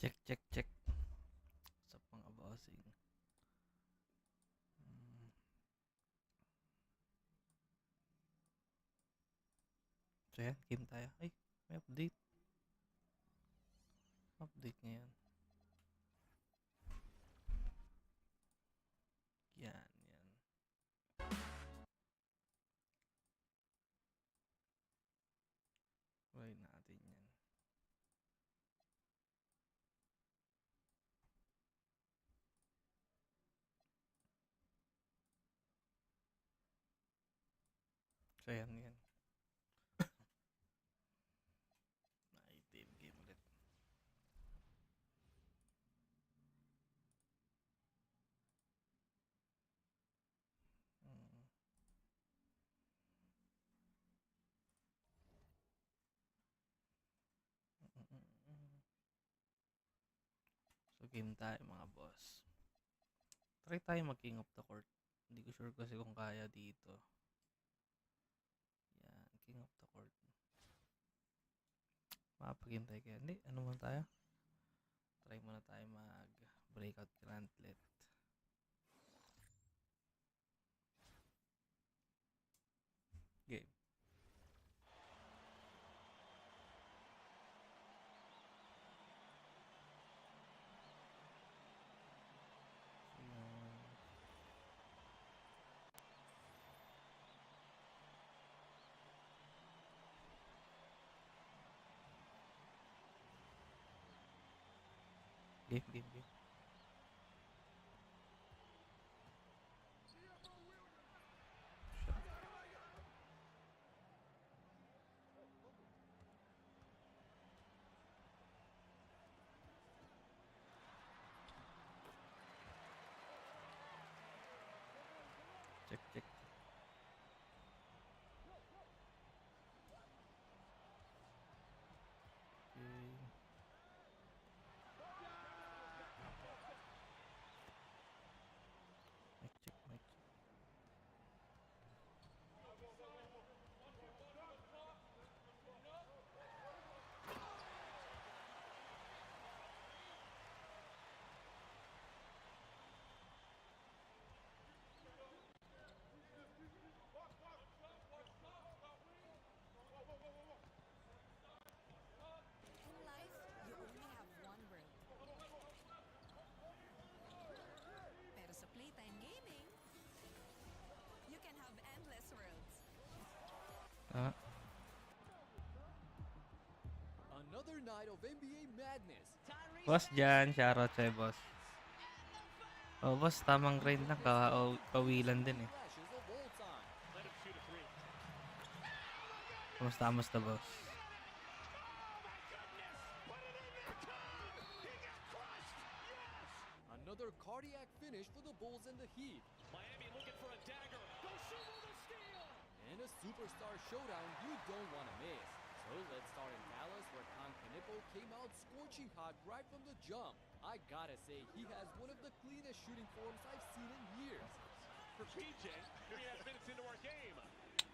Check, check, check. Sa mga bossing. So yan, game tayo. Ay, may update. Update ngayon. Yan, yan. Try natin yan. So yan, yan. MyTEAM game ulit. So game tayo mga boss. Try tayo mag king of the court. Hindi ko sure kasi kung kaya dito. Yan, king of the court. Makapag-game tayo kaya. Hindi, ano muna tayo? Try muna tayo mag breakout gauntlet. Game. Game, game, game. Check, check. Mic check, mic check. In life, you only have one world. Pero sa playtime gaming, you can have endless worlds. Another night of NBA madness. Boss dyan, shoutout sa'yo boss. Oh boss, tamang grind lang, kawilan din eh. Flashes of all time. Kamusta boss? Another cardiac finish for the Bulls and the Heat. Miami looking for a dagger. Go shoot with the steal. And a superstar showdown you don't want to miss. So let's start in Dallas, where Knippel came out scorching hot right from the jump. I gotta say, he has one of the cleanest shooting forms I've seen in years. For PJ, 3.5 minutes into our game.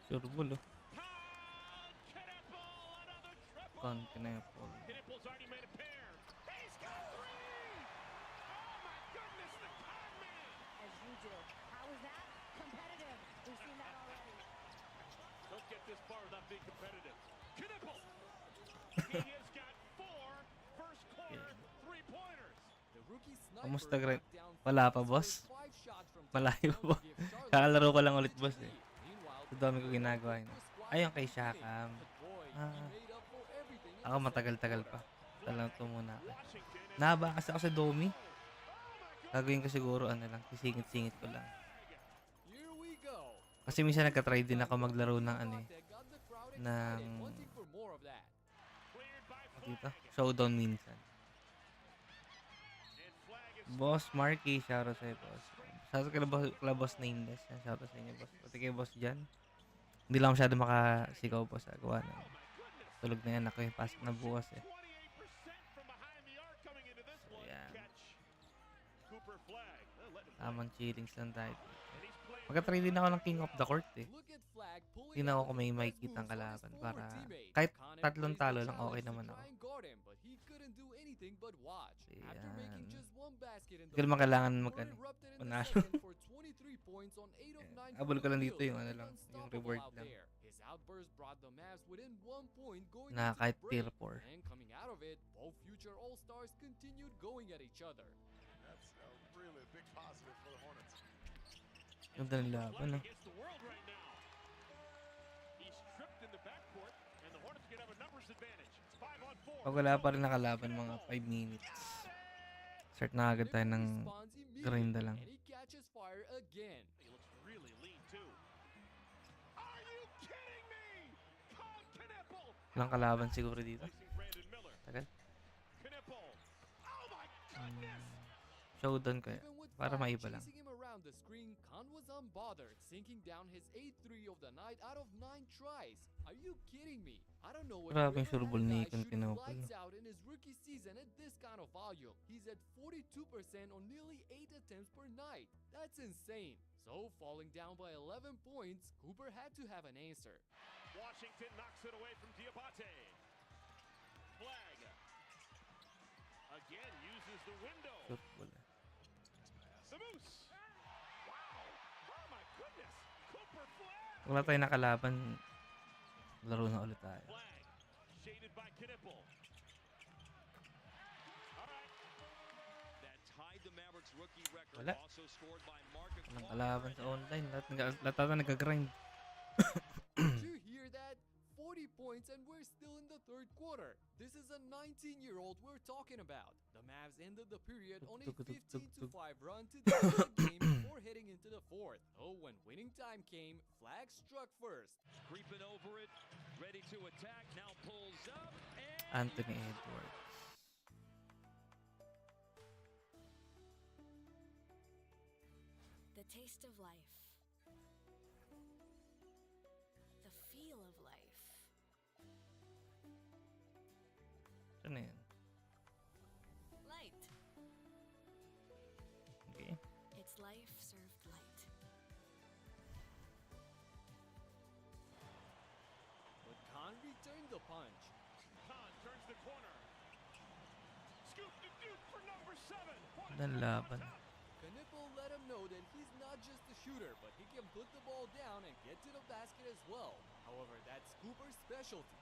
Surbol oh. Knippel, another triple. Knippel. Knippel's already made a pair. He's got three. Oh my goodness, the con man. As you do. How is that? Competitive. We've seen that already. Don't get this far without being competitive. Knippel. He has got 4 first quarter 3-pointers. The rookie sniper Kamusta grind? knocked down Wala pa boss? 5 shots from Malayo touchdown po. to give Charlotte Kakalaro ko lang ulit the boss eh. lead. Meanwhile, Ang dami ko ginagawa yun. the squad Ayun kay was Shakam. winning. But boy, he Ah. made up for everything in Ako the matagal-tagal second pa. quarter. Talagang muna ako. Washington is Nahaba kasi ako sa Domi. Gagawin ko siguro ano lang, sisingit-singit ko lang. Here we go. Kasi minsan nagka-try din ako maglaro ng ano eh, That got the crowd ng excited, wanting for more of that. cleared by dito, Flag. showdown minsan. And Flag is Boss Marky, shoutout sa'yo boss. Shoutout kay boss Nameless. Shoutout sa inyo boss. Pati kay boss dyan. Hindi lang masyado makasikaw boss sa gawa ng tulog na yan ako yung pasok na bukas eh. 28% from behind the arc coming into this one. Ayan. Catch. Cooper Flag. Let him play. Tamang chillings lang tayo. And he's playing Magka-try din ako ng King of the Court eh. Look at Flag pulling Tingnan ko out kung the may best makikitang moves on his kalaban former para teammate. kahit Kanev tatlong placed the talo lang okay challenge to naman try ako. and guard him, but he couldn't do anything but watch. After making Ayan. just one basket in the Hindi naman first, kailangan Cooper erupted in the manalo. second for 23 points on 8 of 9 Abol from ko the lang field. dito yung He ano was lang, yung unstoppable reward out lang. there. His outburst brought the Mavs within 1 point going Na into kahit the break. tier 4. And coming out of it, both future All-Stars continued going at each other. That's a really big positive for the Hornets. Ganda ng laban, no? Against the world right now. He's tripped in the backcourt, and the Hornets can have a numbers advantage. 5 on 4. Pag wala pa rin nakalaban, mga 5 minutes. Start na agad tayo ng Responds immediately, grinda lang. and he catches fire again. He looks really lean too. Are you kidding me? Knipple Walang kalaban siguro dito. placing Brandon Miller. Tagal. Knipple. Oh my goodness. Showdown kaya. Even with Para Flag maiba lang. chasing him around the screen, Khan was unbothered, sinking down his 8-3 of the night out of 9 tries. Are you kidding me? I don't know what Grabe yung ever surbol had a ni guy shooting Constantinople. lights out in his rookie season at this kind of volume. He's at 42% on nearly 8 attempts per night. That's insane. So, falling down by 11 points, Cooper had to have an answer. Washington knocks it away from Diabate. Flag. Again uses the window. Surbol. The Moose. Wow. Oh my goodness. Cooper Flag. Kung wala tayo nakalaban, laro na ulit tayo. Flag. Shaded by Knipple. All right. That tied the Mavericks rookie record, Wala. also scored by Marcus Walang Walker. kalaban sa online. Lahat ata nag-grind. Did you hear that? 40 points and we're still in the third quarter. This is a 19-year-old we're talking about. The Mavs ended the period on a 15-5 run to tie the game before heading into the fourth. Oh, when winning time came, Flag struck first. Creeping over it, ready to attack, now pulls up, and Anthony Edwards. The taste of life. The feel of life. Saan na yun? Light. Okay. It's life served light. But Khan returned the punch. Khan turns the corner. Scoop the Duke for number 7. Ganda ng laban. Knipple let him know that he's not just a shooter, but he can put the ball down and get to the basket as well. However, that's Cooper's specialty.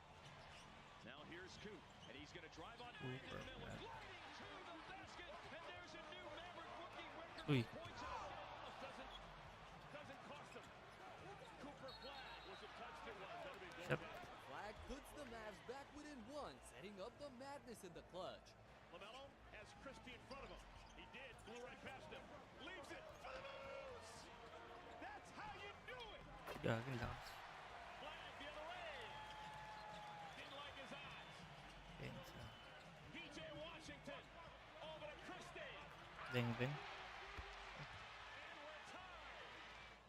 now here's Coop, and he's going to drive on Cooper, Brandon Miller, yeah. gliding to the basket, and there's a new Maverick rookie record Uy. for points. Doesn't cost him. Cooper Flag. Was it touched? It was. That'll be Yep. good. Flag puts the Mavs back within one, setting up the madness in the clutch. LaMelo has Christie in front of him. He did. Blew right past him. Leaves it for the Moose. That's how you do it. Gagawin lang. Flag the other way. Didn't like his eyes. Pensa. PJ Washington over to Christie. Dengben.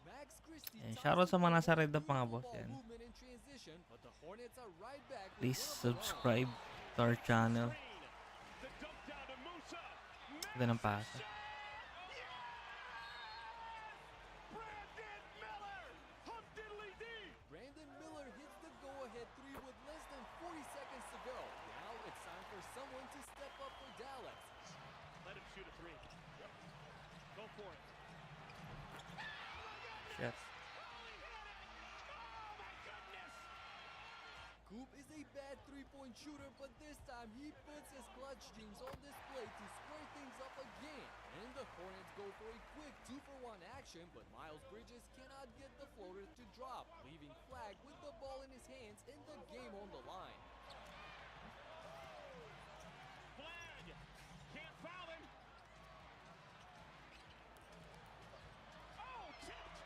Max Christie Ayan, tosses shoutout sa mga the nasa ball red up, mga beautiful boss, ball yan. movement in transition, but the Hornets are right back with Please one of the subscribe to our channel. Green. The dump down to Musa. Ganda ng pasa. Brandon Miller. Hump diddly dee. Brandon Miller hits the go-ahead three with less than 40 seconds to go. Now it's time for someone to step up for Dallas. Let him shoot a three. Go for it. Shit. Coop is a bad three-point shooter, but this time he puts his clutch genes on display to square things up again. And the Hornets go for a quick 2-for-1 action, but Miles Bridges cannot get the floater to drop, leaving Flag with the ball in his hands and the game on the line. Flag. Can't foul him. Oh, tipped.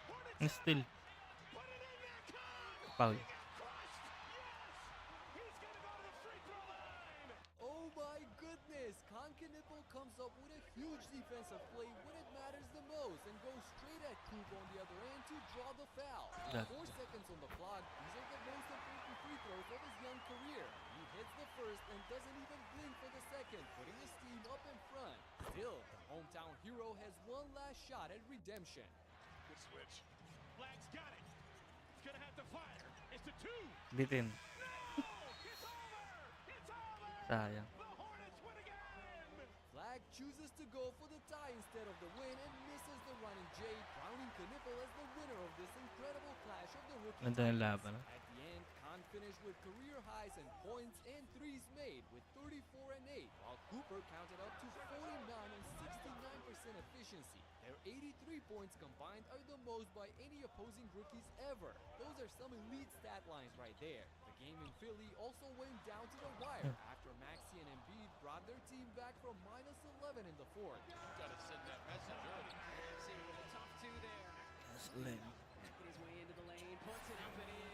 Hornets Ang still. put it in there. Khan. Foul. Crushed. Yes. He's going to go to the free throw line. Oh my goodness! Knipple comes up with a huge defensive play when it matters the most and goes straight at Coop on the other end to draw the foul. That- 4 seconds on the clock, these are the most important free throws of his young career. He hits the first and doesn't even blink for the second, putting his team up in front. Still, the hometown hero has one last shot at redemption. Good switch. Lanz got it. He's gonna have to fire. It's a 2. Bitin. No! It's over! It's over! Sayang. The Hornets win again! Flag chooses to go for the tie instead of the win and misses the running J, crowning Knippel as the winner of this incredible clash of the rookie Ganda yung titans. laban, no? At the end, Khan finished with career highs in points and threes made with 34 and 8, while Cooper counted up to 49 on 69% efficiency. Their 83 points combined are the most by any opposing rookies ever. Those are some elite stat lines right there. The game in Philly also went down to the wire after Maxey and Embiid brought their team back from -11 in the fourth. Gotta send that message early. See with a tough 2 there. Making his way into the lane, puts it up and in.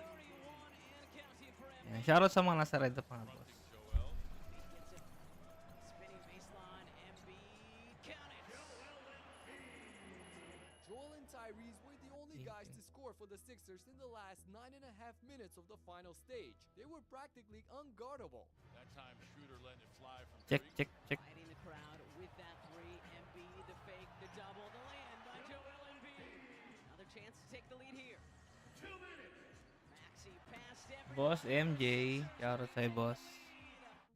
31 and counting for Yan. Embiid. Shoutout sa mga nasa red up mga boss. Joel. Gets it. Spinning baseline, Embiid. Count it. Joel and Tyrese were the only guys to score for the Sixers in the last 9.5 minutes of the final stage. They were practically unguardable. That time, Shooter letting it fly from Check, 3. check, check. Fighting the crowd with that 3. Embiid, the fake, the double, the land by Joel Embiid. Another chance to take the lead here. 2 minutes. Maxey past every. Boss MJ. Shoutout sa'yo, boss.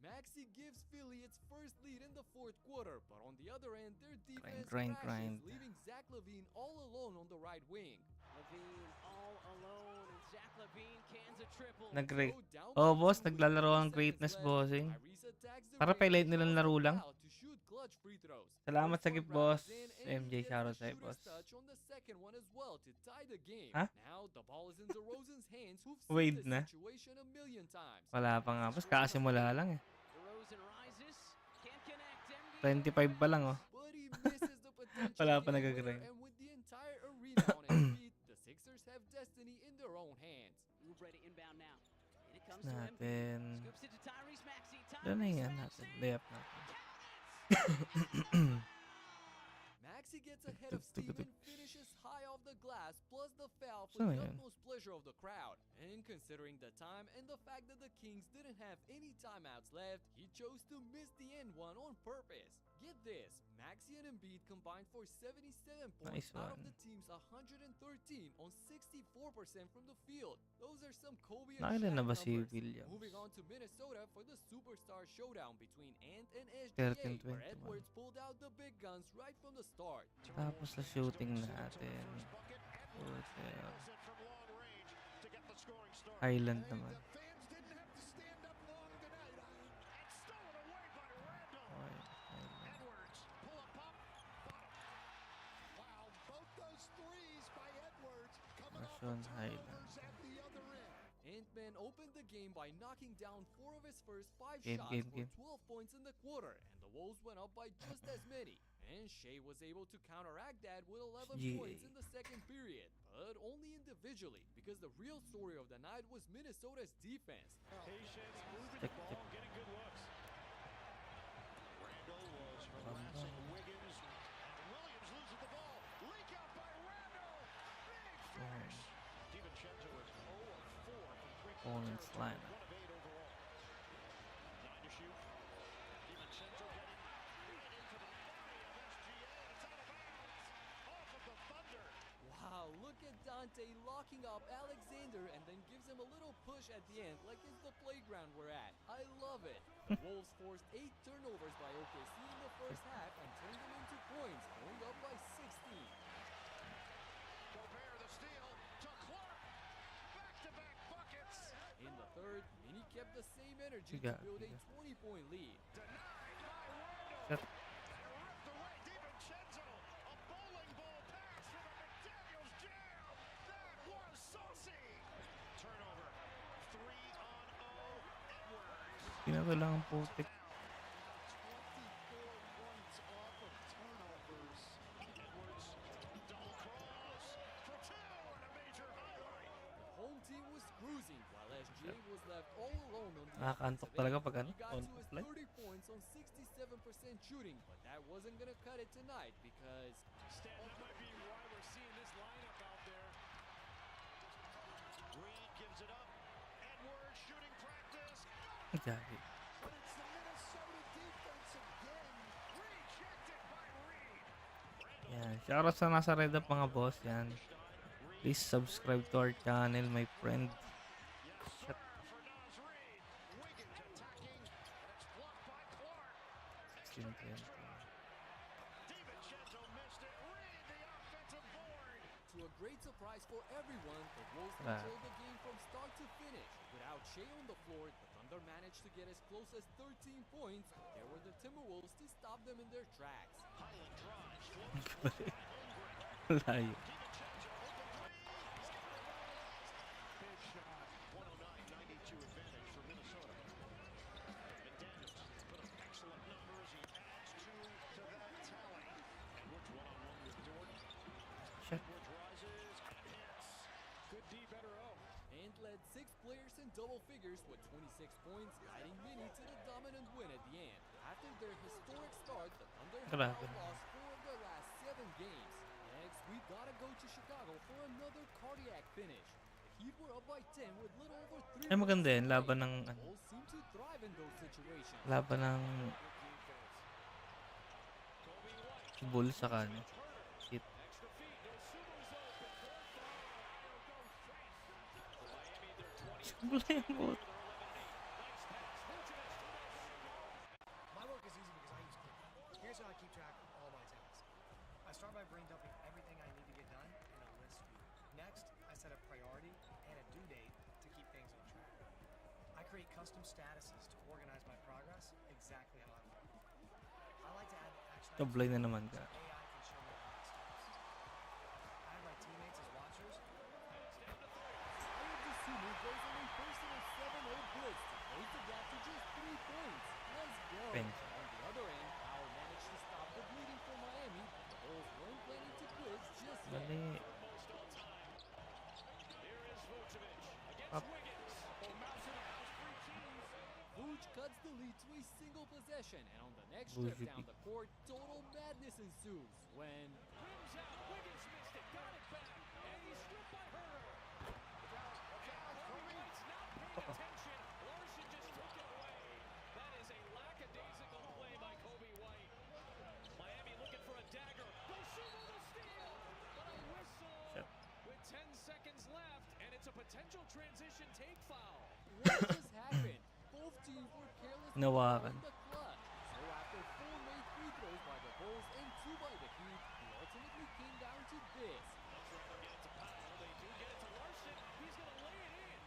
Maxey gives Philly its first lead in the fourth quarter, but on the other end, their defense grind, crashes, grind. leaving Zach LaVine all alone on the right wing. Levine all alone, and Zach Levine cans a triple. Nag-great. So down Oh, by boss, 2 with naglalaro 30 ang greatness, seconds left, bossing. Tyrese attacks the Para rim pailit and nilang draws laro a lang. foul to shoot clutch free throws. Salamat sa First gift, one rounds boss. in, and MJ, he gets shoutout the sa'yo, shooter's boss. touch on the second one as well to tie the game. Huh? Now the ball is in DeRozan's hands, who've Wade seen na. this situation a million times. Wala pa nga, boss. Kakasimula lang eh. DeRozan rises, can't connect. Embiid. 25 pa lang, oh. But he misses the potential Wala pa game nagagrind. winner, and with the entire arena on his feet, the Sixers have destiny in their own hands. Move ready inbound now. And it comes to Embiid. Natin. Scoops it to Tyrese Maxey. Doon na Tyrese yan Maxey. natin. Layup natin. Maxey gets ahead of Steve and finishes high off the glass, plus the foul for Saan the yan? utmost pleasure of the crowd. And considering the time and the fact that the Kings didn't have any timeouts left, he chose to miss the end one on purpose. Get this, Maxey and Embiid combined for 77 points Nice out of one. the team's 113 on 64% from the field. Those are some Kobe and Nakailan na Shaq ba si numbers. Williams? Moving on to Minnesota for the superstar showdown between Ant and 13, SGA, where 21. Edwards pulled out the big guns right from the start. Tapos sa shooting natin. Puter. From long range to get the scoring start. Island Hey, naman. the fans didn't have to stand up long tonight. And stolen away by Randall. Okay, Island. Edwards, pull up pop, bottom. Wow, both those threes by Edwards coming off Nason the Highland. turnovers at the other end. Ant-Man opened the game by knocking down 4 of his first 5 Game, shots game, for game. 12 points in the quarter, and the Wolves went up by just as many. And Shea was able to counteract that with 11 Yeah. points in the second period, but only individually, because the real story of the night was Minnesota's defense. Patience, moving Check, the ball, check. getting good looks. Randall was harassing Wiggins. And Williams loses the ball. Leak out by Randall. Big finish. DiVincenzo was 0 of 4 from three-point Opponent's territory, line. 1 of 8 overall. 9 to shoot. DiVincenzo getting right into the body of SGA. It's out of bounds. Off of the Thunder. Wow, look at Dante locking up Alexander and then gives him a little push at the end like it's the playground we're at. I love it. The Wolves forced 8 turnovers by OKC in the first half and turned them into points, going up by 16. Gobert the steal to Clark. Back-to-back buckets. In the third, Mini kept the same energy Siga, to build a siga. 20-point lead. Denied by Randall. Shut. And ripped away DiVincenzo. A bowling ball pass for the McDaniels jam. That was saucy. Turnover. 3 on 0. Edwards. Pinatulang ang putik. 24 points off of turnovers. Edwards. Double cross for 2 and a major highlight. The home team was cruising while SGA was left all alone on the Nakakaantok offensive talaga end. pag ano, He got on to his play. 30 points on 67% shooting, but that wasn't gonna cut it tonight because Stan, that might be why we're seeing this lineup out there. Reed gives it up. Edwards shooting practice. Gagi. But it's the Minnesota defense again. Rejected by Reed. Yan, Shoutout sa nasa red up mga boss yan. Please subscribe to our channel, my friend. Shut. 16-20. To a great surprise for everyone, the Wolves Ah. controlled the game from start to finish. Without Shea on the floor, the Thunder managed to get as close as 13 points. There were the Timberwolves to stop them in their tracks. Layo. Big shot, 109-92 advantage for Minnesota. McDaniels put up excellent numbers. He adds two to that tally. Edwards one-on-one with Dort. Shut. Edwards rises and hits. Good D, better O. And led 6 players in double figures with 26 points, guiding Mini to the dominant win at the end. After their historic start, the Thunder have now Grabe. lost 4 of their last 7 games. Next, we gotta go to Chicago for another cardiac finish. The Heat were up by 10 with little over 3 Ay, maganda minutes yun. to Laban play. ng, The ano, Bulls seem to thrive in those situations. laban ng Bulls saka ano. Heat. Wala yung bot. My work is easy because I use Click. Here's how I keep track of all my tasks. I start by brain dumping everything I need to get done in a list view. Next, I set a priority and a due date to keep things on track. I create custom statuses to organize my progress exactly how I want. I like to add action items Tablay na naman ka. so AI can show me the next steps. I have my teammates as watchers. Howard the Sumo goes on a personal 7-0 blitz to close the gap to just 3 points. Let's go. Thanks. On the other end, Howard managed to stop the bleeding for Miami. The Bulls weren't planning to blitz just yet. Mali. Up. Vooch cuts the lead to a single possession, and on the next trip Vooch. down the court, total madness ensues when Rims out. Wiggins missed it. Got it back. And he's stripped by Herter. Kobe White's not paying attention. Larson just took it away. That is a lackadaisical play by Kobe White. Miami looking for a dagger. Dosumu the steal. But a whistle Shut. with 10 seconds left, and it's a potential transition take foul. what just happened? Both teams were careless Hinawakan. in the clutch. So after 4 made free throws by the Bulls and 2 by the Heat, it ultimately came down to this. Get it to Powell. They do get it to Larson. He's going to lay it in.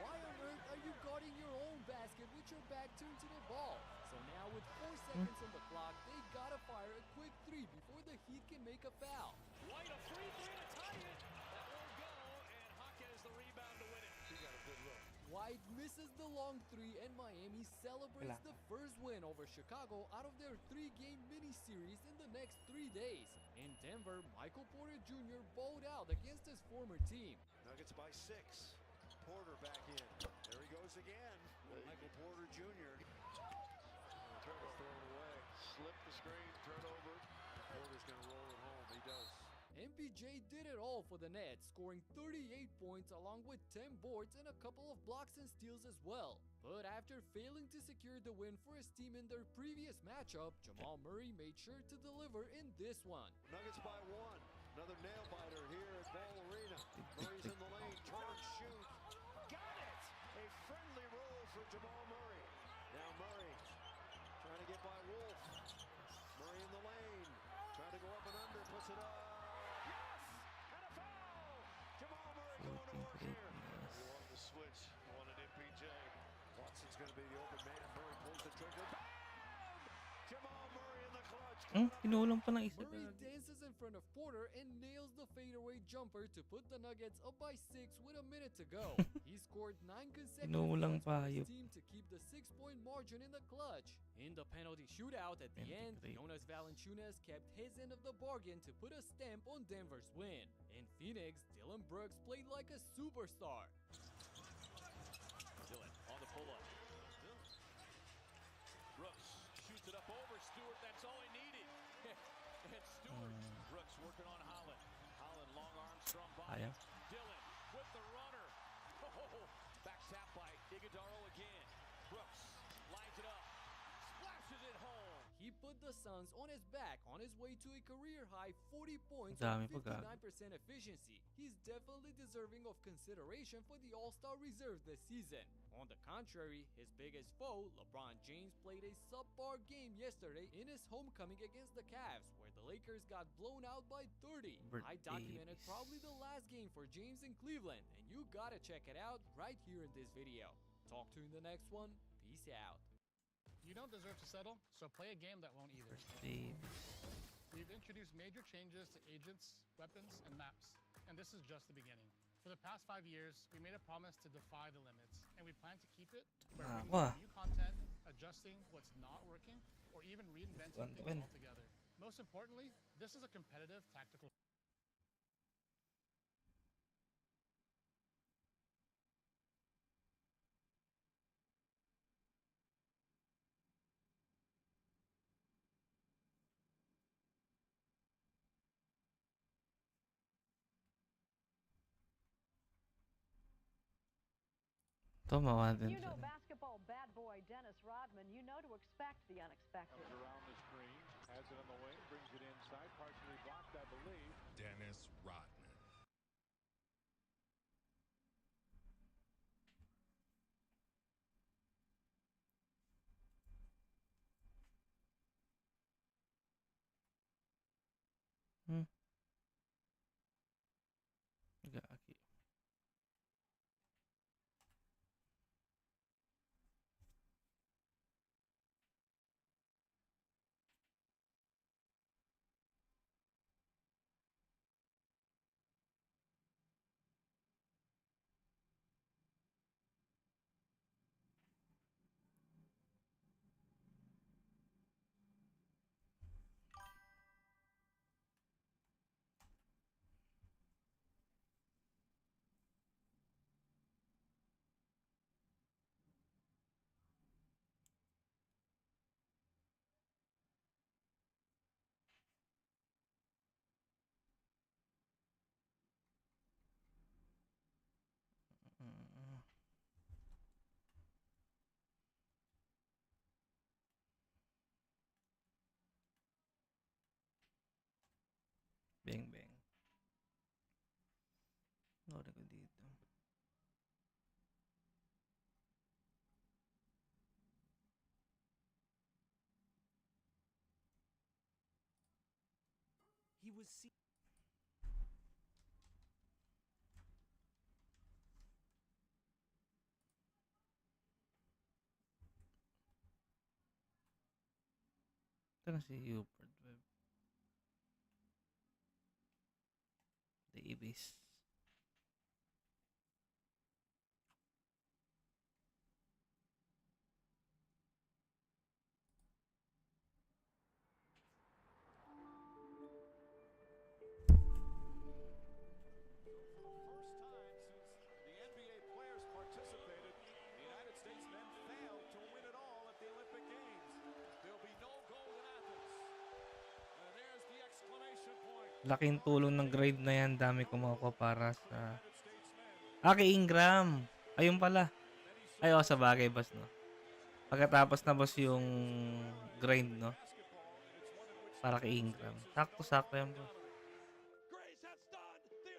Why on earth are you guarding your own basket with your back turned to the ball? So now with 4 seconds on the clock, they gotta fire a quick 3 before the Heat can make a foul. White a free three to tie it. That won't go, and Hawk has the rebound to win it. He got a good look. White misses the long 3 and Miami celebrates Wala. the first win over Chicago out of their 3-game mini-series in the next 3 days. In Denver, Michael Porter Jr. bowled out against his former team. Nuggets by 6. Porter back in. There he goes again. Michael Porter Jr. Turner's thrown away. Slip the screen, turnover. Porter's going to roll it home. He does. MPJ did it all for the Nets, scoring 38 points along with 10 boards and a couple of blocks and steals as well. But after failing to secure the win for his team in their previous matchup, Jamal Murray made sure to deliver in this one. Nuggets by 1. Another nail biter here at Ball Arena. Murray's in the lane. Turn, shoot. Got it! A friendly roll for Jamal Murray. Now Murray trying to get by Wolf. Murray in the lane. Trying to go up and under. Puts it up. Yes! And a foul! Jamal Murray going to work here. He wanted the switch. Wanted MPJ. Watson's going to be the open man. Murray pulls the trigger. Bam! Jamal Murray in the clutch. Kinulang pa ng isa. Murray Gagi. dances in front of Porter and nails the fadeaway jumper to put the Nuggets up by 6 with a minute to go. He scored 9 consecutive Kinulang points for pa, his yup. team to keep the 6-point margin in the clutch. In the penalty shootout at the end, 23. Jonas Valanciunas kept his end of the bargain to put a stamp on Denver's win. In Phoenix, Dylan Brooks played like a superstar. Dillon on the pull-up. Brooks shoots it up over Stewart. That's all he needed. And Stewart. Brooks working on Holland. Holland, long arm, strong body. Ayaw. Dillon with the runner. Oh, back tap by Iguodaro again. Brooks lines it up. Splashes it home. He put put the Suns on his back on his way to a career-high 40 points Dami and pa, gago. 59% efficiency. He's definitely deserving of consideration for the All-Star reserve this season. On the contrary, his biggest foe, LeBron James, played a subpar game yesterday in his homecoming against the Cavs, where the Lakers got blown out by 30. I documented Davis. probably the last game for James in Cleveland, and you gotta check it out right here in this video. Talk to you in the next one. Peace out. You don't deserve to settle, so play a game that won't either. Davis. We've introduced major changes to agents, weapons, and maps, and this is just the beginning. For the past 5 years, we made a promise to defy the limits, and we plan to keep it by bringing Wah. new content, adjusting what's not working, or even reinventing One to things win. altogether. Most importantly, this is a competitive, tactical. Tumawa din You siya. know basketball bad boy Dennis Rodman. You know to expect the unexpected. Comes around the screen, has it on the wing, brings it inside, partially blocked, I believe. Dennis Rodman. Gagi. Mm. Bang bang. Nori ko dito. He was seen. Ito na si Hubert Webb. Davis. First time since the NBA players participated, the United States men failed to win it all at the Olympic Games. There'll be no gold in Athens. And there's the exclamation point. Laking tulong ng grade na yan. Dami ko makukuha para sa... United States men. kay Ingram. Ayun pala. Ay, sa bagay, boss, no? Pagkatapos na, boss, yung grind, no? Para kay Ingram. Sakto-sakto yan, boss.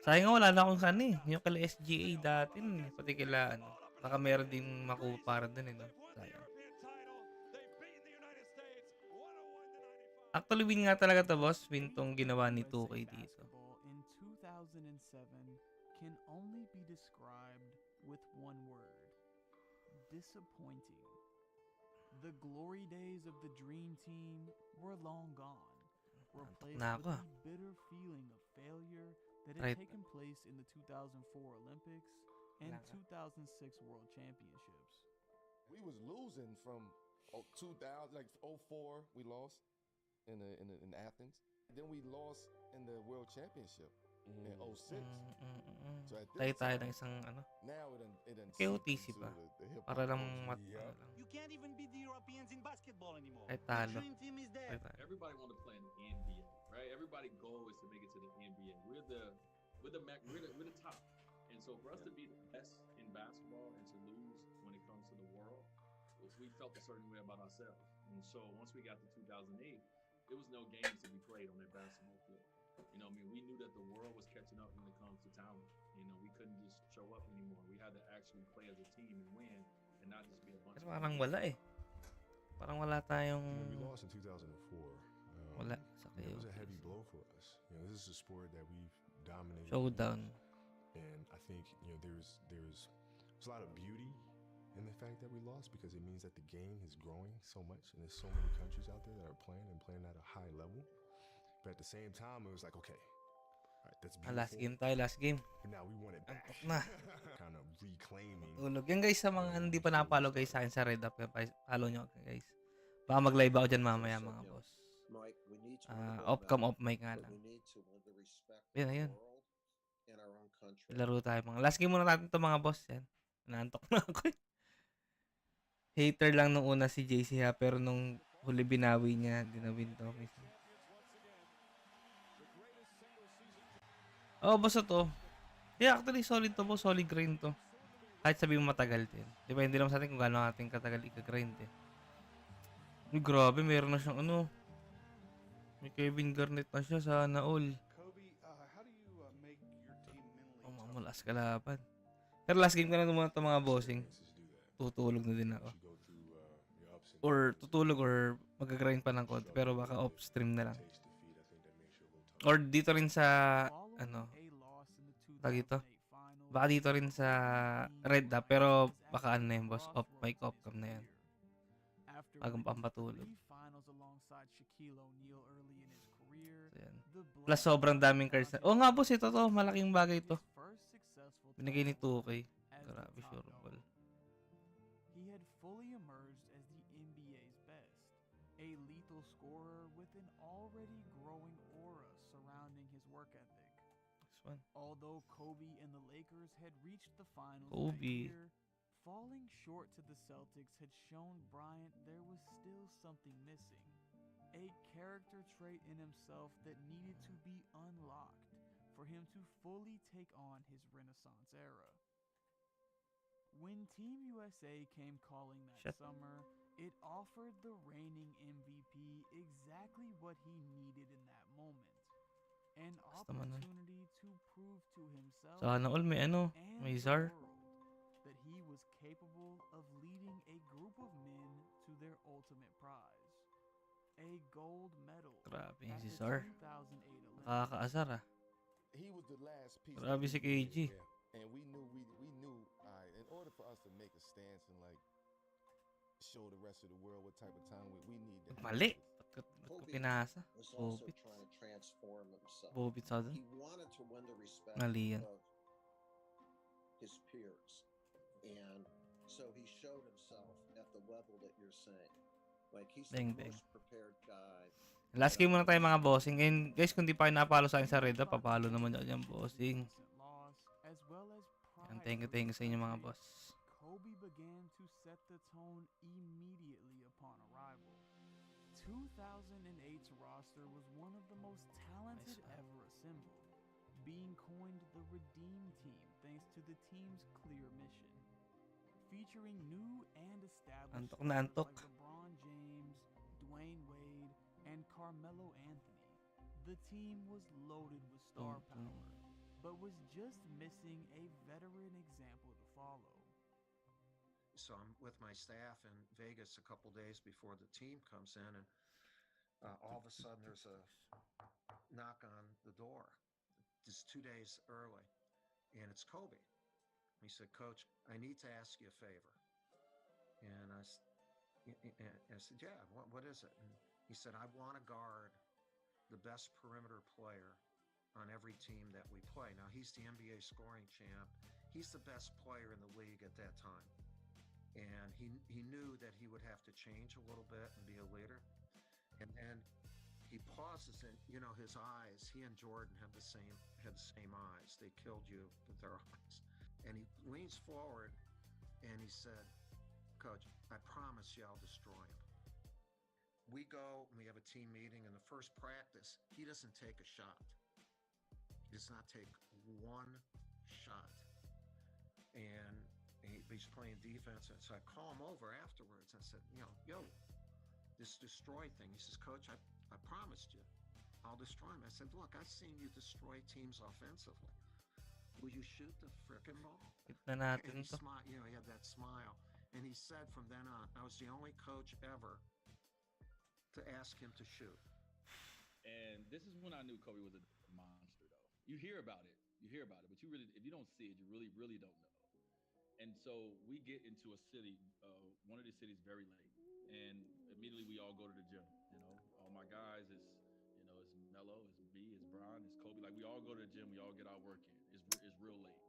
Sayang nga wala na akong kan eh. Yung kala SGA dati, pati kila, ano. Baka meron din makuha para dun, eh, no? Sayang. Actually, win nga talaga to, boss. Win tong ginawa ni 2K dito. In 2007 can only be described with one word. Disappointing. The glory days of the dream team were long gone, replaced na with ako, the bitter feeling of failure that Right. had taken place in the 2004 Olympics and 2006 World Championships. We was losing from 2000, like 04, we lost in Athens. Then we lost in the World Championship in 06. So at this Tayo time, ng isang, ano. now it done Kay seeped OTC into pa. the hip-hop Para lang culture. ano lang. You can't even beat the Europeans in basketball anymore. Kahit talo. The dream team is there. Kahit talo. Everybody want to play in the NBA, right? Everybody's goal is to make it to the NBA. We're the top, and so for us to be the best in basketball and to lose when it comes to the world, we felt a certain way about ourselves. And so once we got to 2008, there was no games to be played on that basketball field. You know, I mean, we knew that the world was catching up when it comes to talent. You know, we couldn't just show up anymore. We had to actually play as a team and win, and not just be a bunch Pero of parang players. wala eh. Parang wala tayong... When we lost in 2004, wala sa it was a KOPs. heavy blow for us. You know, this is a sport that we've dominated. Showdown. And I think, you know, there's a lot of beauty in the fact that we lost because it means that the game is growing so much and there's so many countries out there that are playing at a high level. But at the same time, it was like, okay, all right, that's beautiful. Last game tayo, last game. And now we want it back. Antok na. Kind of reclaiming. Tulog. Yan guys, sa mga hindi pa napalo guys sa akin sa Red Up, follow nyo guys. Baka mag-live ako dyan mamaya mga boss. Off cam, off mic nga lang. Yan na yun. Laro tayo mga. Last game muna natin ito mga boss. Yan. Naantok na ako. Hater lang nung una si JC ha, pero nung huli binawi niya, dinawin to. Oh, boss to. Yeah, actually solid to boss, solid grind to. Kahit sabihin mo matagal din. Depende naman sa atin kung gaano natin katagal i-grind eh. Uy, grabe, meron na siyang ano. May Kevin Garnett na siya, sana all. Oh, mamalas kalaban. Pero last game ko na naman ito mga bossing. Tutulog na din ako. Or tutulog or mag-grind pa ng konti. Pero baka off-stream na lang. Or dito rin sa, ano, tag ito. Baka dito rin sa Red Dot. Pero baka ano na yun, boss. Off mic, off cam na yan. Bagang pampatulog. So, yan. Plus sobrang daming cards na. Oh nga boss, ito to. Malaking bagay to. Binigay ni 2K. Grabe, sure ball. He had fully emerged as the NBA's best, a lethal scorer with an already growing aura surrounding his work ethic. Although Kobe and the Lakers had reached the finals that year, falling short to the Celtics had shown Bryant there was still something missing, a character trait in himself that needed to be unlocked for him to fully take on his Renaissance era. When Team USA came calling that summer, it offered the reigning MVP exactly what he needed in that moment. An opportunity to prove to himself Sana all may ano, may Czar. that he was capable of leading a group of men to their ultimate prize. A gold medal. Grabe at si the Czar. 2008 Olympics. Nakakaasar ah. He was the last piece. Grabe si KG. And we knew, in order for us to make a stance and like show the rest of the world what type of time we need that. Mali. Ba't ko pinasa? Bobit. Bobit sa doon. Mali yan. His peers. And so he showed himself at the level that you're saying. Like he's the most prepared guy. Last game muna tayo mga bossing. And guys, kung di pa kayo napalo sa akin sa Red Up, papalo naman dyan bossing. And thank you sa inyo mga boss. Kobe began to set the tone immediately upon arrival. 2008's roster was one of the most talented ever assembled, being coined the Redeem Team thanks to the team's clear mission. Featuring new and established players like LeBron James, Dwayne Wade, and Carmelo Anthony, the team was loaded with star power, but was just missing a veteran example to follow. So I'm with my staff in Vegas a couple days before the team comes in, and all of a sudden there's a knock on the door. It's 2 days early, and it's Kobe. He said, "Coach, I need to ask you a favor." And I said, "Yeah, what is it?" And he said, "I want to guard the best perimeter player on every team that we play." Now, he's the NBA scoring champ. He's the best player in the league at that time. And he knew that he would have to change a little bit and be a leader. And then he pauses, and you know his eyes. He and Jordan had the same eyes. They killed you with their eyes. And he leans forward and he said, "Coach, I promise you I'll destroy him." We go and we have a team meeting. In the first practice, he doesn't take a shot. He does not take one shot. And he's playing defense. And so I call him over afterwards. I said, "Yo, this this destroy thing. He says, Coach, I promised you I'll destroy him. I said, look, I've seen you destroy teams offensively. Will you shoot the frickin' ball? Kita natin And he to. smiled, you know, he had that smile. And he said from then on, I was the only coach ever to ask him to shoot. And this is when I knew Kobe was a monster, though. You hear about it, but you really, if you don't see it, you really, really don't know. And so we get into a city, one of the cities very late, and immediately we all go to the gym. You know, all my guys is, you know, it's Melo, it's B, it's Bron, it's Kobe. Like we all go to the gym, we all get our work in. It's real late.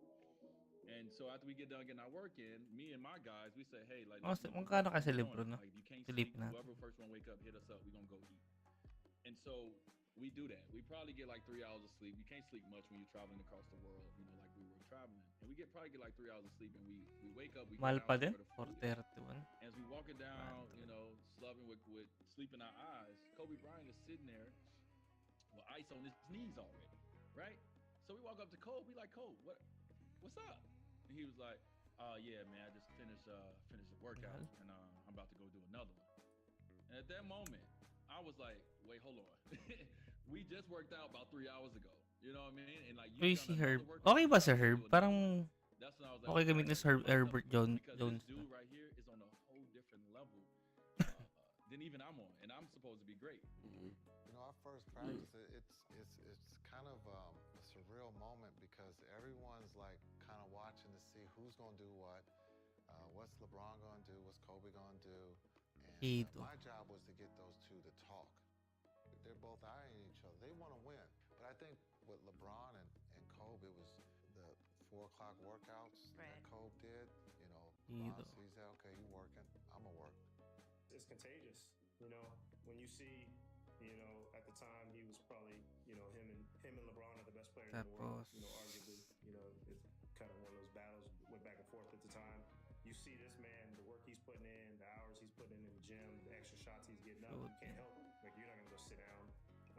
And so after we get done getting our work in, me and my guys, we say, hey, like, Magkano kasi libro, no? like if you can't sleep, Silipin natin. whoever first one wake up, hit us up. We gonna go eat. And so we do that. We probably get like 3 hours of sleep. You can't sleep much when you're traveling across the world, you know, like we were traveling. And we probably get like 3 hours of sleep, and we wake up. We go Mahal pa din, downstairs where the food is. 431. As we walking down, you know, slubbing with sleep in our eyes, Kobe Bryant is sitting there with ice on his knees already, right? So we walk up to Kobe. We like, Kobe, what's up? And he was like, yeah, man, I just finished the workout, and I'm about to go do another one. And at that moment, I was like, wait, hold on. We just worked out about 3 hours ago. You know what I mean? And like, you Crazy Herb. Okay ba sa Herb? Parang okay gamitin sa Herbert Jones. This dude right here is on a whole different level than even I'm on, and I'm supposed to be great. You know, our first practice, it's kind of a surreal moment because everyone's like kind of watching to see who's gonna do what. What's LeBron gonna do? What's Kobe gonna do? And my job was to get those two to talk. They're both eyeing each other. They want to win. But I think with LeBron and Kobe, it was the 4 o'clock workouts that Kobe did. You know, LeBron sees that, okay, you working, I'm gonna work. It's contagious. You know, when you see, you know, at the time he was probably, you know, him and LeBron are the best players in the world. You know, arguably, you know, it's kind of one of those battles went back and forth at the time. You see this man, the work he's putting in, the hours he's putting in the gym, the extra shots he's getting up. You can't help it. Like, you're not gonna go sit down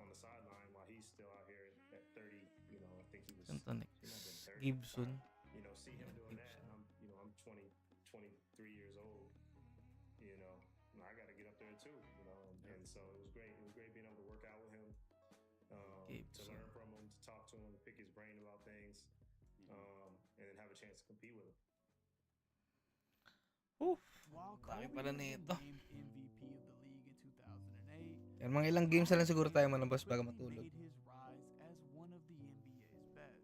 on the sideline while he's still out here at 30. You know, I think he was. Gibson. You know, see him doing that. And I'm 23 years old. You know, and I got to get up there too. You know, and so it was great. It was great being able to work out with him, to learn from him, to talk to him, to pick his brain about things, and then have a chance to compete with him. Dami pala nito. MVP of the league in 2008. Yan, mga ilang games na lang siguro tayo manabas bago matulog. Made his rise as one of the NBA's best,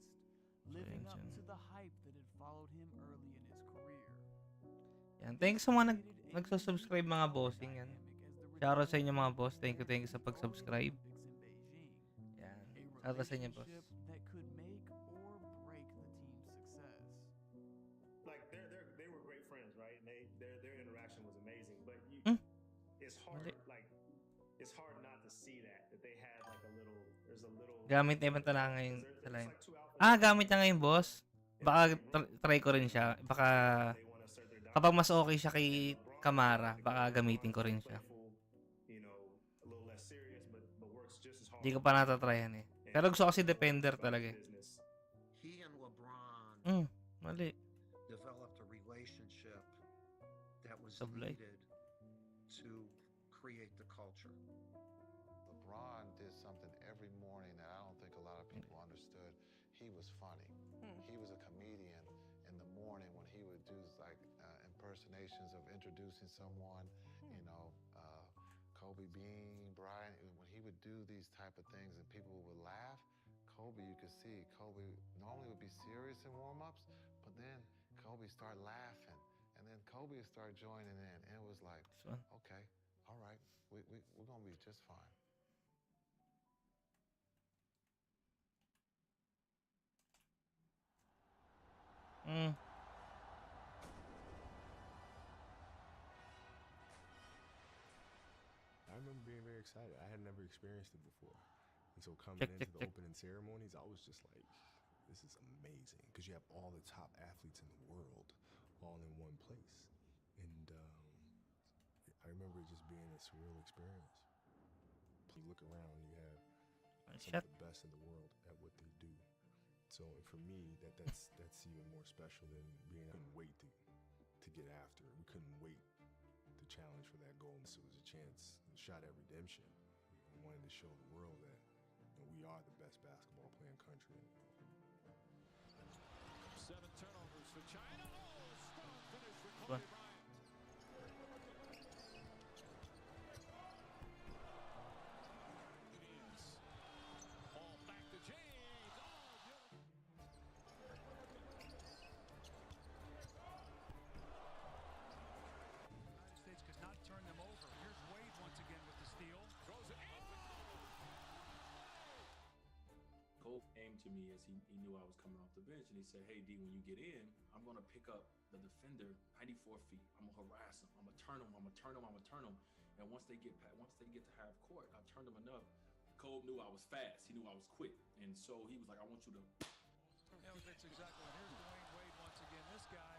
living up to the hype that had followed him early in his career. Yan, thanks sa mga nagsusubscribe mga bossing yan. Shoutout sa inyo mga boss. Thank you sa pag-subscribe. Yan. Shoutout sa inyo boss. That could make or break the team's success. Like they were great friends, right? And their interaction was amazing. But it's hard it's hard not to see that they had like there's a little Gamit niya ba ngayon sa line? Gamit niya ngayon boss. Baka try ko rin siya. Baka kapag mas okay siya kay Kamara, baka gamitin ko rin siya. Hindi ko pa natatryan eh. Pero gusto ko si Defender talaga eh. He and LeBron mali. developed a relationship that was needed to create the culture. LeBron did something every morning that I don't think a lot of people understood. He was funny. He was a comedian in the morning when he would do like impersonations of introducing someone, you know, Kobe Bean, Bryant, when he would do these type of things and people would laugh, Kobe, you could see, Kobe normally would be serious in warm-ups, but then Kobe started laughing, and then Kobe would start joining in, and it was like, okay, all right, we're going to be just fine. I remember being very excited. I had never experienced it before. And so coming into the opening ceremonies, I was just like, this is amazing. Because you have all the top athletes in the world all in one place. And I remember it just being a surreal experience. You look around, you have some of the best in the world at what they do. So for me, that's even more special than being. We couldn't wait to get after it. We couldn't wait to challenge for that gold. So it was a chance, a shot at redemption. We wanted to show the world that we are the best basketball playing country. 7 turnovers for China. Oh, strong finish for Kobe Bryant. Ball back to James. Oh, beautiful. United States could not turn them over. Here's Wade once again with the steal. Throws it in. Cole came to me as he knew I was coming off the bench, and he said, "Hey, D, when you get in, I'm going to pick up the defender 94 feet. I'm going to harass him. I'm going to turn him. I'm going to turn him. I'm going to turn him. And once they get to half court, I turned him enough. Cole knew I was fast. He knew I was quick. And so he was like, I want you to." Yeah, that's exactly right. Here's Dwayne Wade once again. This guy.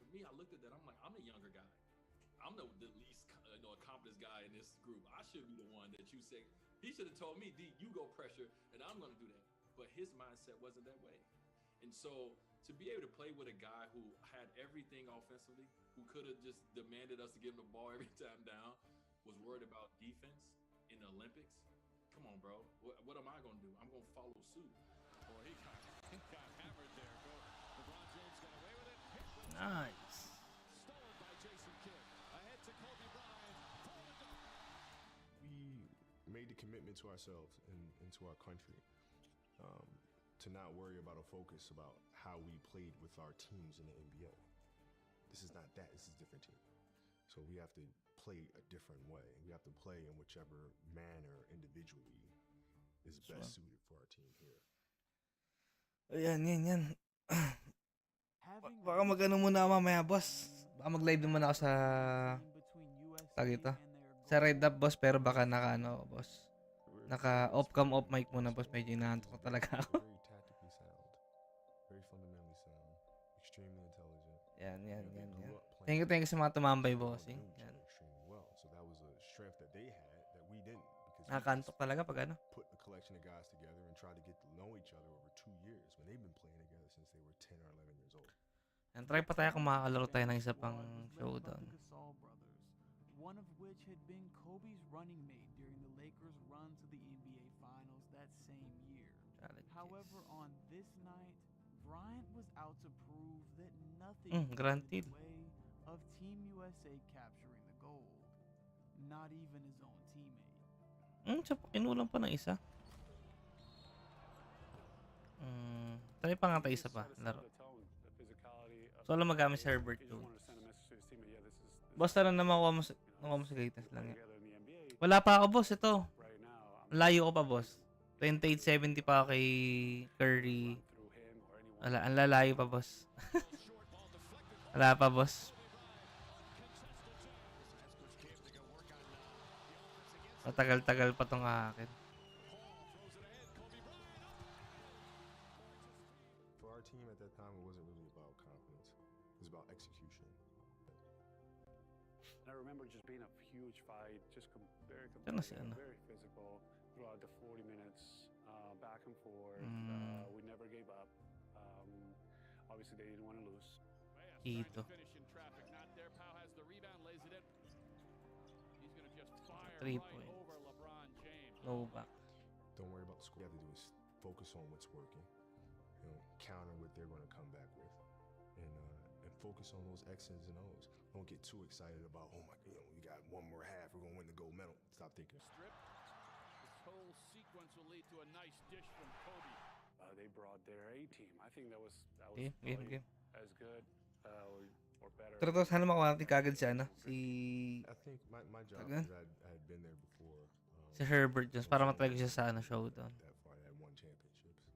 For me, I looked at that. I'm like, I'm the younger guy. I'm the least accomplished guy in this group. I should be the one that you say. He should have told me, D, you go pressure, and I'm going to do that. But his mindset wasn't that way. And so to be able to play with a guy who had everything offensively, who could have just demanded us to give him the ball every time down, was worried about defense in the Olympics. Come on, bro. What am I going to do? I'm going to follow suit. Boy, he got hammered there. LeBron James got away with it. Nice. Stolen by Jason Kidd. Ahead to Kobe Bryant. We made the commitment to ourselves and to our country to not worry about a focus about how we played with our teams in the NBA. This is not that. This is a different team. So we have to play a different way. We have to play in whichever manner individually is best suited for our team here. Yan. Baka mag-ano muna ako mamaya, boss. Baka mag-live naman ako sa tag ito. Sa Red Up, boss, pero baka naka boss. Naka off-cam off mic muna, boss. Medyo inaantok ko talaga ako. Very tactically sound. Very fundamentally sound. Extremely intelligent. Yan. Grew up playing Thank you sa mga tumambay, bossing. Yan. extremely well. So that was a strength that they had that we didn't, because Nakakantok talaga pag ano. put a collection of guys together and try to get to know each other over 2 years when they've been playing together since they were 10 or 11 years old. And try pa tayo kung makakalaro tayo ng isa pang showdown. Gasol brothers, one of which had been Kobe's running mate during the Lakers' run to the NBA Finals that same year. However, on this night, Bryant was out to prove that nothing stood in the way of Team USA capturing the gold. Not even his own teammate. Siya kinulang pa ng isa. Try pa nga tayo isa pa. Laro. So, alam magamit si Herbert Jones. Boss, tara na makuha mo sa greatness lang yan. Wala pa ako, boss. Ito. Layo ko pa, boss. 2870 pa ako kay Curry. Wala, ang lalayo pa, boss. Wala pa, boss. Matagal-tagal pa tong akin. For our team at that time, it wasn't really about confidence. It was about execution. I remember just being a huge fight, just very Ano si competitive, ano? very physical throughout the 40 minutes, back and forth. We never gave up. Obviously, they didn't want to lose. Vito. Finish in traffic. Not there. Powell has the rebound, lays it in. He's going to just fire 3 right points. over LeBron James. No back. Don't worry about the score. What you have to do is focus on what's working. Counter what they're going to come back with, and focus on those X's and O's. Don't get too excited about, oh my, we got one more half, we're going to win the gold medal. Stop thinking. Strip. This whole sequence will lead to a nice dish from Kobe. They brought their A team. I think that was Game. as good or better. Pero sana makuha natin kagad si ano, si I think my job Taga? is I had been there before. si Herbert Jones para matry ko siya sa ano, showdown. That far, I had won championships,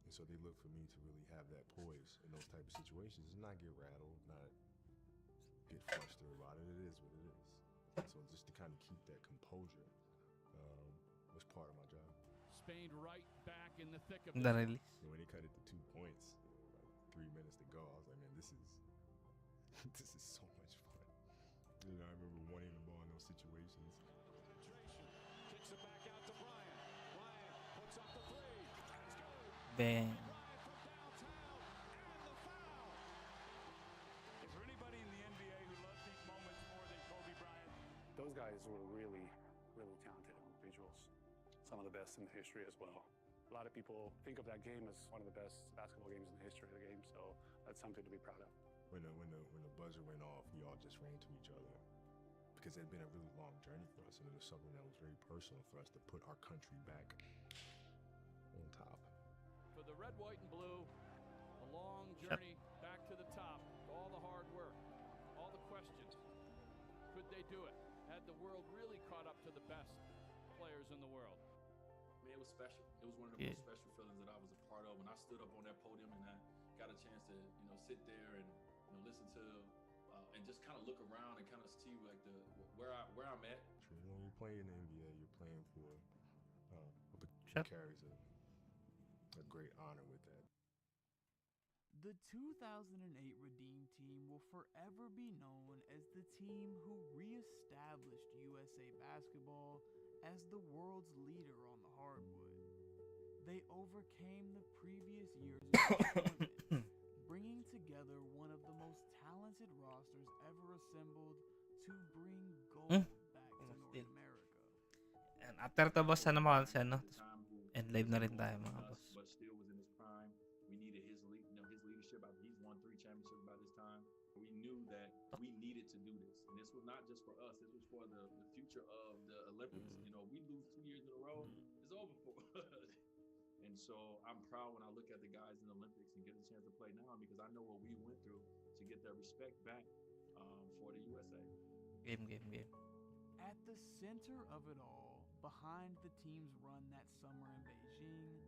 and so they look for me to really have that poise in those type of situations, and not get rattled, not get flustered about it. It is what it is. And so just to kind of keep that composure was part of my job. Spain right back in the thick of The it. release. When they cut it to 2 points, like 3 minutes to go, I was like, man, this is this is so much fun. I remember wanting the ball in those situations. Kicks it back out to Bryant. Bryant puts up the three. Bang. Is there anybody in the NBA who loves these moments more than Kobe guys were really, really talented individuals. Some of the best in the history as well. A lot of people think of that game as one of the best basketball games in the history of the game, so that's something to be proud of. When the buzzer went off, we all just ran to each other because it had been a really long journey for us, and it was something that was very personal for us to put our country back on top. For the red, white, and blue, a long journey back to the top. All the hard work, all the questions. Could they do it? Had the world really caught up to the best players in the world? I mean, it was special. It was one of the most special feelings that I was a part of when I stood up on that podium and I got a chance to, sit there and listen to and just kind of look around and kind of see like where I'm at. When you're playing in the NBA, you're playing for carries a great honor with that. The 2008 Redeem team will forever be known as the team who reestablished USA basketball as the world's leader on the hardwood. They overcame the previous year's disappointment, bringing together one of the most talented rosters ever assembled to bring gold back to North America. And after to boss, sana makansin, no? And live na rin tayo, mga boss. But still was in his prime. We needed his leadership. He's won 3 championships by this time. We knew that we needed to do this, and this was not just for us. This was for the future of the Olympics. We lose 2 years in a row, it's over for us. And so I'm proud when I look at the guys in the Olympics and get a chance to play now because I know what we went through to get that respect back for the USA. Game. At the center of it all, behind the team's run that summer in Beijing,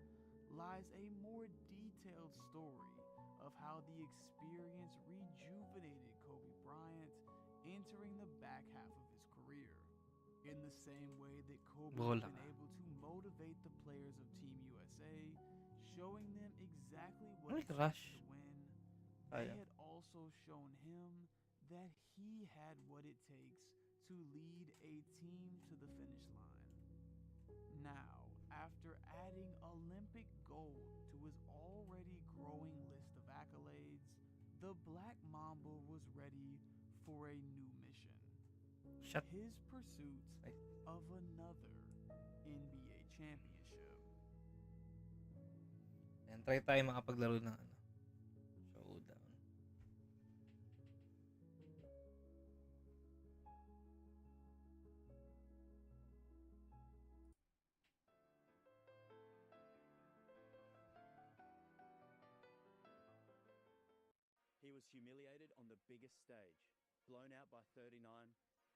lies a more detailed story of how the experience rejuvenated Kobe Bryant entering the back half of his career. In the same way that Kobe has been able to motivate the players of Team USA, showing them exactly what it takes to win, they had also shown him that he had what it takes to lead a team to the finish line. Now, after adding Olympic gold to his already growing list of accolades, the Black Mamba was ready for a new mission. His pursuit of another NBA championship. And try tayo makapaglaro ng showdown. He was humiliated on the biggest stage, blown out by 39,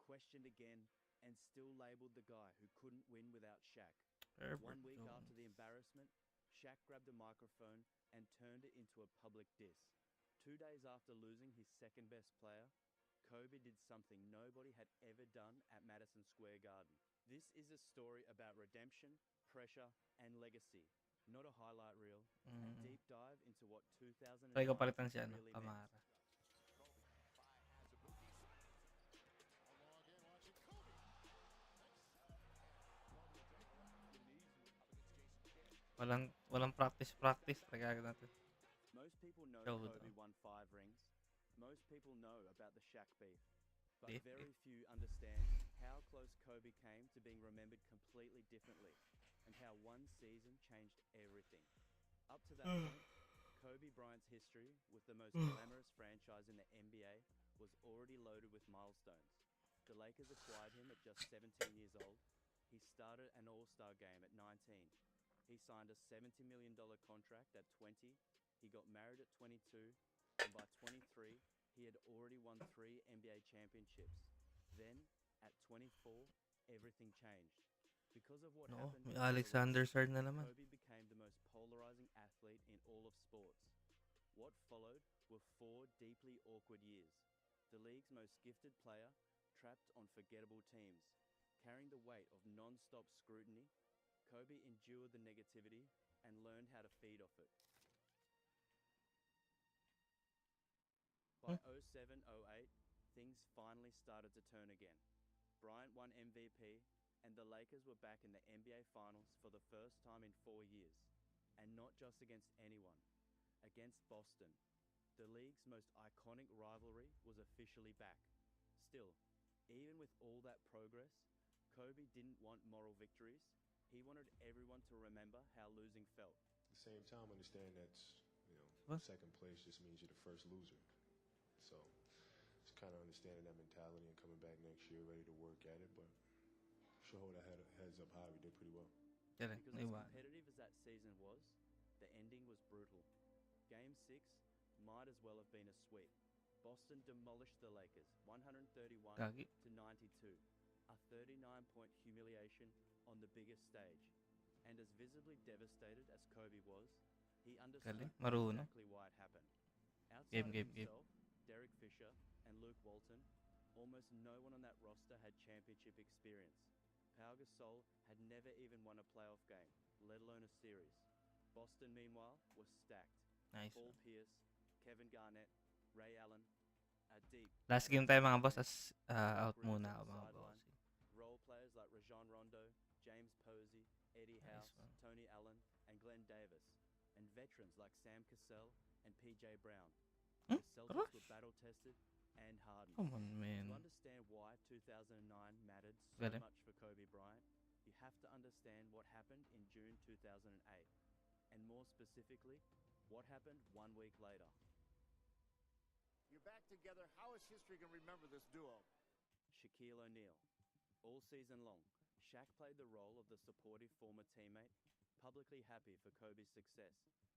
questioned again, and still labeled the guy who couldn't win without Shaq. 1 week after the embarrassment, Shaq grabbed a microphone and turned it into a public diss. 2 days after losing his second best player, Kobe did something nobody had ever done at Madison Square Garden. This is a story about redemption, pressure, and legacy, not a highlight reel, a deep dive into what 2009 Try ko palitan siya, really meant. Kamara. Walang practice. Tagagad natin. Most people know Showdown. Kobe won 5 rings. Most people know about the Shaq beef. But very few understand how close Kobe came to being remembered completely differently, and how one season changed everything. Up to that point, Kobe Bryant's history with the most glamorous franchise in the NBA was already loaded with milestones. The Lakers acquired him at just 17 years old. He started an All-Star game at 19. He signed a $70 million contract at 20. He got married at 22. And by 23, he had already won 3 NBA championships. Then, at 24, everything changed. Because of what happened to Alexander Sard na naman. Kobe became the most polarizing athlete in all of sports. What followed were 4 deeply awkward years. The league's most gifted player trapped on forgettable teams. Carrying the weight of non-stop scrutiny, Kobe endured the negativity and learned how to feed off it. By 07-08, things finally started to turn again. Bryant won MVP, and the Lakers were back in the NBA Finals for the first time in 4 years. And not just against anyone, against Boston. The league's most iconic rivalry was officially back. Still, Even with all that progress, Kobe didn't want moral victories. He wanted everyone to remember how losing felt. At the same time, understand that second place just means you're the first loser. So it's kind of understanding that mentality and coming back next year ready to work at it. But sure hold our heads up high. We did pretty well. Because as competitive as that season was, the ending was brutal. Game 6 might as well have been a sweep. Boston demolished the Lakers, 131 to 92. A 39-point humiliation on the biggest stage. And as visibly devastated as Kobe was, he understood exactly why it happened. Outside of himself, Derek Fisher, and Luke Walton, almost no one on that roster had championship experience. Pau Gasol had never even won a playoff game, let alone a series. Boston, meanwhile, was stacked. Nice. Paul Pierce, Kevin Garnett, Ray Allen, deep. Last game tayo mga boss, as out muna ako mga boss. Role players like Rajon Rondo, James Posey, Eddie House, Tony Allen, and Glenn Davis. And veterans like Sam Cassell and PJ Brown. The Celtics were battle-tested and hardened. Come on, man. To understand why 2009 mattered so much for Kobe Bryant, you have to understand what happened in June 2008. And more specifically, what happened 1 week later. You're back together. How is history going to remember this duo? Shaquille O'Neal. All season long, Shaq played the role of the supportive former teammate, publicly happy for Kobe's success,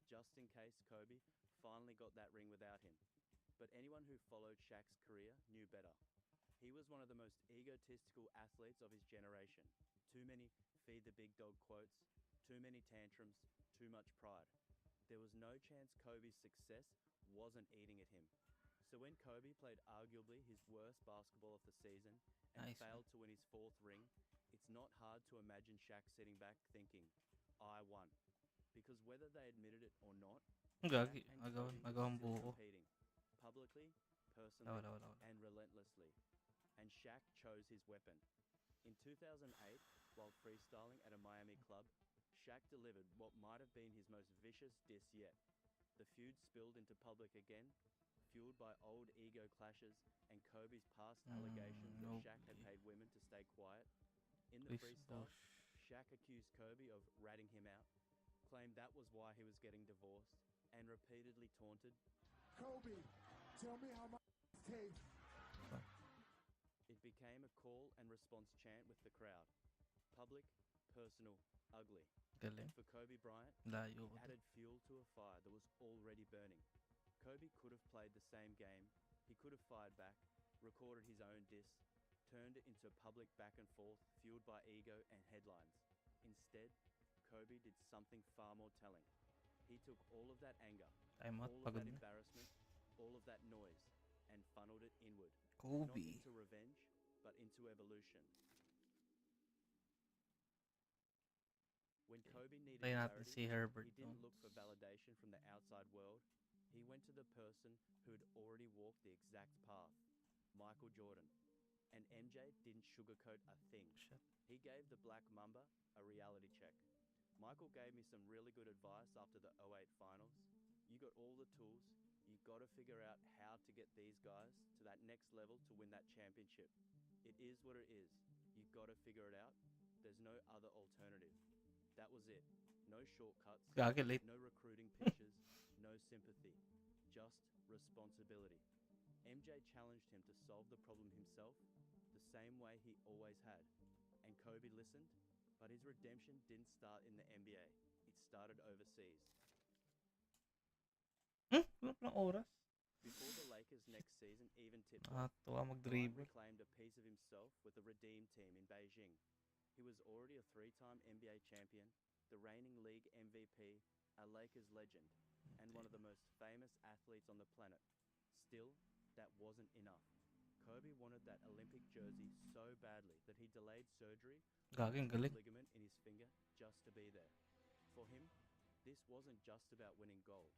just in case Kobe finally got that ring without him. But anyone who followed Shaq's career knew better. He was one of the most egotistical athletes of his generation. Too many feed the big dog quotes, too many tantrums, too much pride. There was no chance Kobe's success wasn't eating at him. So when Kobe played arguably his worst basketball of the season and failed to win his 4th ring, it's not hard to imagine Shaq sitting back thinking, I won. Because whether they admitted it or not, Gagi, still competing, publicly, personally, and relentlessly. And Shaq chose his weapon. In 2008, while freestyling at a Miami club, Shaq delivered what might have been his most vicious diss yet. The feud spilled into public again, fueled by old ego clashes and Kobe's past allegations that Shaq had paid women to stay quiet. In the freestyle, Shaq accused Kobe of ratting him out, claimed that was why he was getting divorced, and repeatedly taunted, Kobe, tell me how much tastes. It became a call and response chant with the crowd. Public, personal, ugly. For Kobe Bryant, it added fuel to a fire that was already burning. Kobe could have played the same game, he could have fired back, recorded his own diss, turned it into public back and forth fueled by ego and headlines. Instead, Kobe did something far more telling. He took all of that anger, all of that embarrassment, all of that noise, and funneled it inward. Not into revenge, but into evolution. When Kobe needed clarity, he didn't look for validation from the outside world. He went to the person who had already walked the exact path, Michael Jordan. And MJ didn't sugarcoat a thing. He gave the Black Mamba a reality check. Michael gave me some really good advice after the 08 finals. You got all the tools. You got to figure out how to get these guys to that next level to win that championship. It is what it is. You got to figure it out. There's no other alternative. That was it. No shortcuts, no recruiting pitches, no sympathy, just responsibility. MJ challenged him to solve the problem himself the same way he always had. And Kobe listened, but his redemption didn't start in the NBA. It started overseas. Before the Lakers' next season even tipped off, Bryant reclaimed a piece of himself with the Redeem team in Beijing. He was already a 3-time NBA champion, the reigning league MVP, a Lakers legend, and one of the most famous athletes on the planet. Still, that wasn't enough. Kobe wanted that Olympic jersey so badly that he delayed surgery on the ligament in his finger just to be there. For him, this wasn't just about winning gold.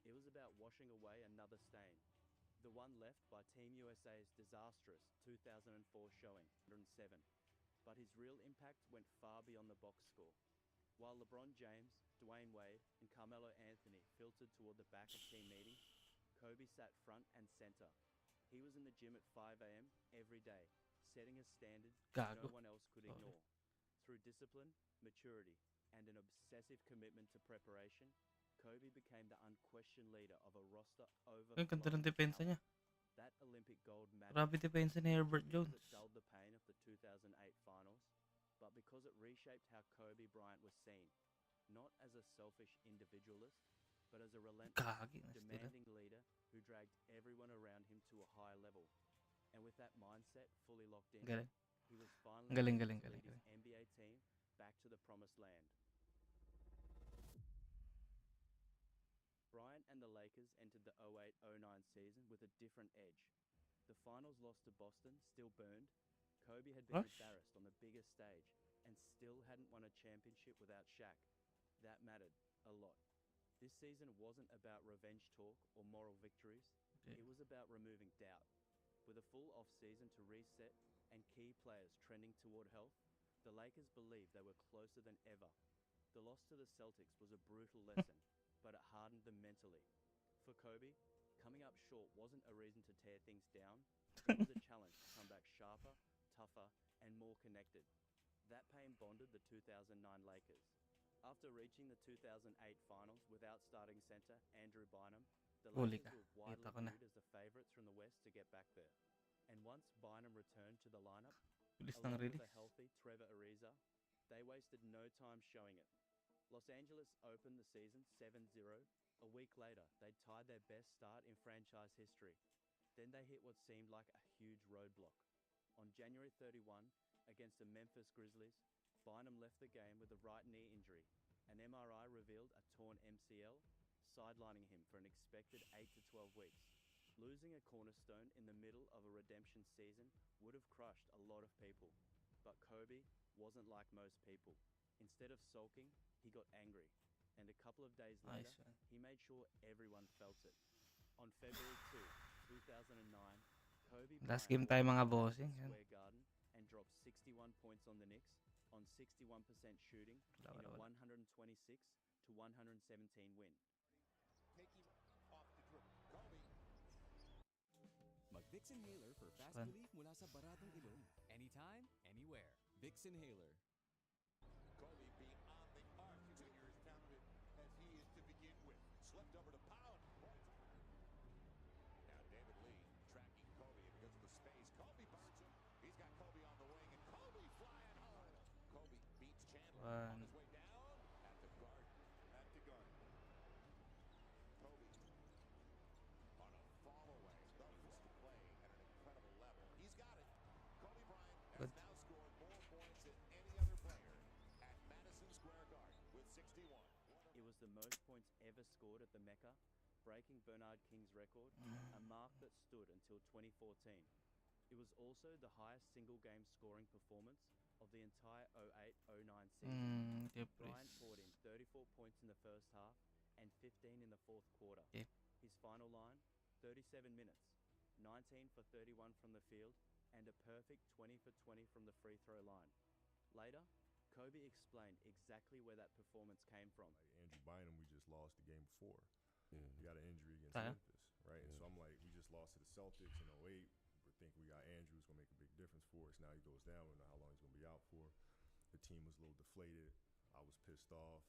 It was about washing away another stain, the one left by Team USA's disastrous 2004 showing, 107. But his real impact went far beyond the box score. While LeBron James, Dwayne Wade, and Carmelo Anthony filtered toward the back of team meetings, Kobe sat front and center. He was in the gym at 5 a.m. every day, setting a standard Gago. no one else could ignore. Through discipline, maturity, and an obsessive commitment to preparation, Kobe became the unquestioned leader of a roster Ang ganda ng depensa niya. That Olympic gold mattered Grabe depensa ni Herbert because Jones. it dulled the pain of the 2008 finals, but because it reshaped how Kobe Bryant was seen, not as a selfish individualist, but as a relentless, demanding leader who dragged everyone around him to a higher level. And with that mindset fully locked in, Galing. he was finally Galing, able galing, to galing, lead his NBA team back to the promised land. Bryant and the Lakers entered the 08-09 season with a different edge. The finals loss to Boston still burned. Kobe had been embarrassed on the biggest stage and still hadn't won a championship without Shaq. That mattered a lot. This season wasn't about revenge talk or moral victories. It was about removing doubt. With a full off-season to reset and key players trending toward health, the Lakers believed they were closer than ever. The loss to the Celtics was a brutal lesson, but it hardened them mentally. For Kobe, coming up short wasn't a reason to tear things down. It was a challenge to come back sharper, tougher, and more connected. That pain bonded the 2009 Lakers. After reaching the 2008 finals without starting center Andrew Bynum, the Lakers were widely viewed as the favorites from the West to get back there. And once Bynum returned to the lineup, along with a healthy Trevor Ariza, they wasted no time showing it. Los Angeles opened the season 7-0. A week later, they'd tied their best start in franchise history. Then they hit what seemed like a huge roadblock. On January 31, against the Memphis Grizzlies, Bynum left the game with a right knee injury. An MRI revealed a torn MCL, sidelining him for an expected 8 to 12 weeks. Losing a cornerstone in the middle of a redemption season would have crushed a lot of people. But Kobe wasn't like most people. Instead of sulking, he got angry. And a couple of days later, he made sure everyone felt it. On February 2, 2009, Kobe Last Bryant game tayo mga walked bossing. into Square Garden and dropped 61 points on the Knicks on 61% shooting in a 126 to 117 win. Taking off the dribble. Kobe. Mag-Vicks Inhaler for fast relief mula sa baradong ilong. Anytime, anywhere. Vicks Inhaler. Kobe beyond the arc. When you're as talented as he is to begin with. Slipped over to Pound. Now David Lee tracking Kobe because of the space. Kobe burns him. He's got Kobe on the wing and Kobe flying home. Kobe beats Chandler on his way down at the Garden. At the Garden. Kobe on a fall away. Moves the play at an incredible level. He's got it. Kobe Bryant has now scored more points than any other player at Madison Square Garden with 61. It was the most points ever scored at the Mecca, breaking Bernard King's record, a mark that stood until 2014. It was also the highest single-game scoring performance of the entire 08-09 season. Bryant poured in 34 points in the first half and 15 in the fourth quarter. His final line, 37 minutes, 19 for 31 from the field, and a perfect 20 for 20 from the free throw line. Later, Kobe explained exactly where that performance came from. Andrew Bynum, we just lost the game before. Yeah. He got an injury against Memphis, right? And so I'm like, we just lost to the Celtics in 08. We're thinking we got Andrew, who's going to make a big difference for us. Now he goes down. We don't know how long he's going to be out for. The team was a little deflated. I was pissed off.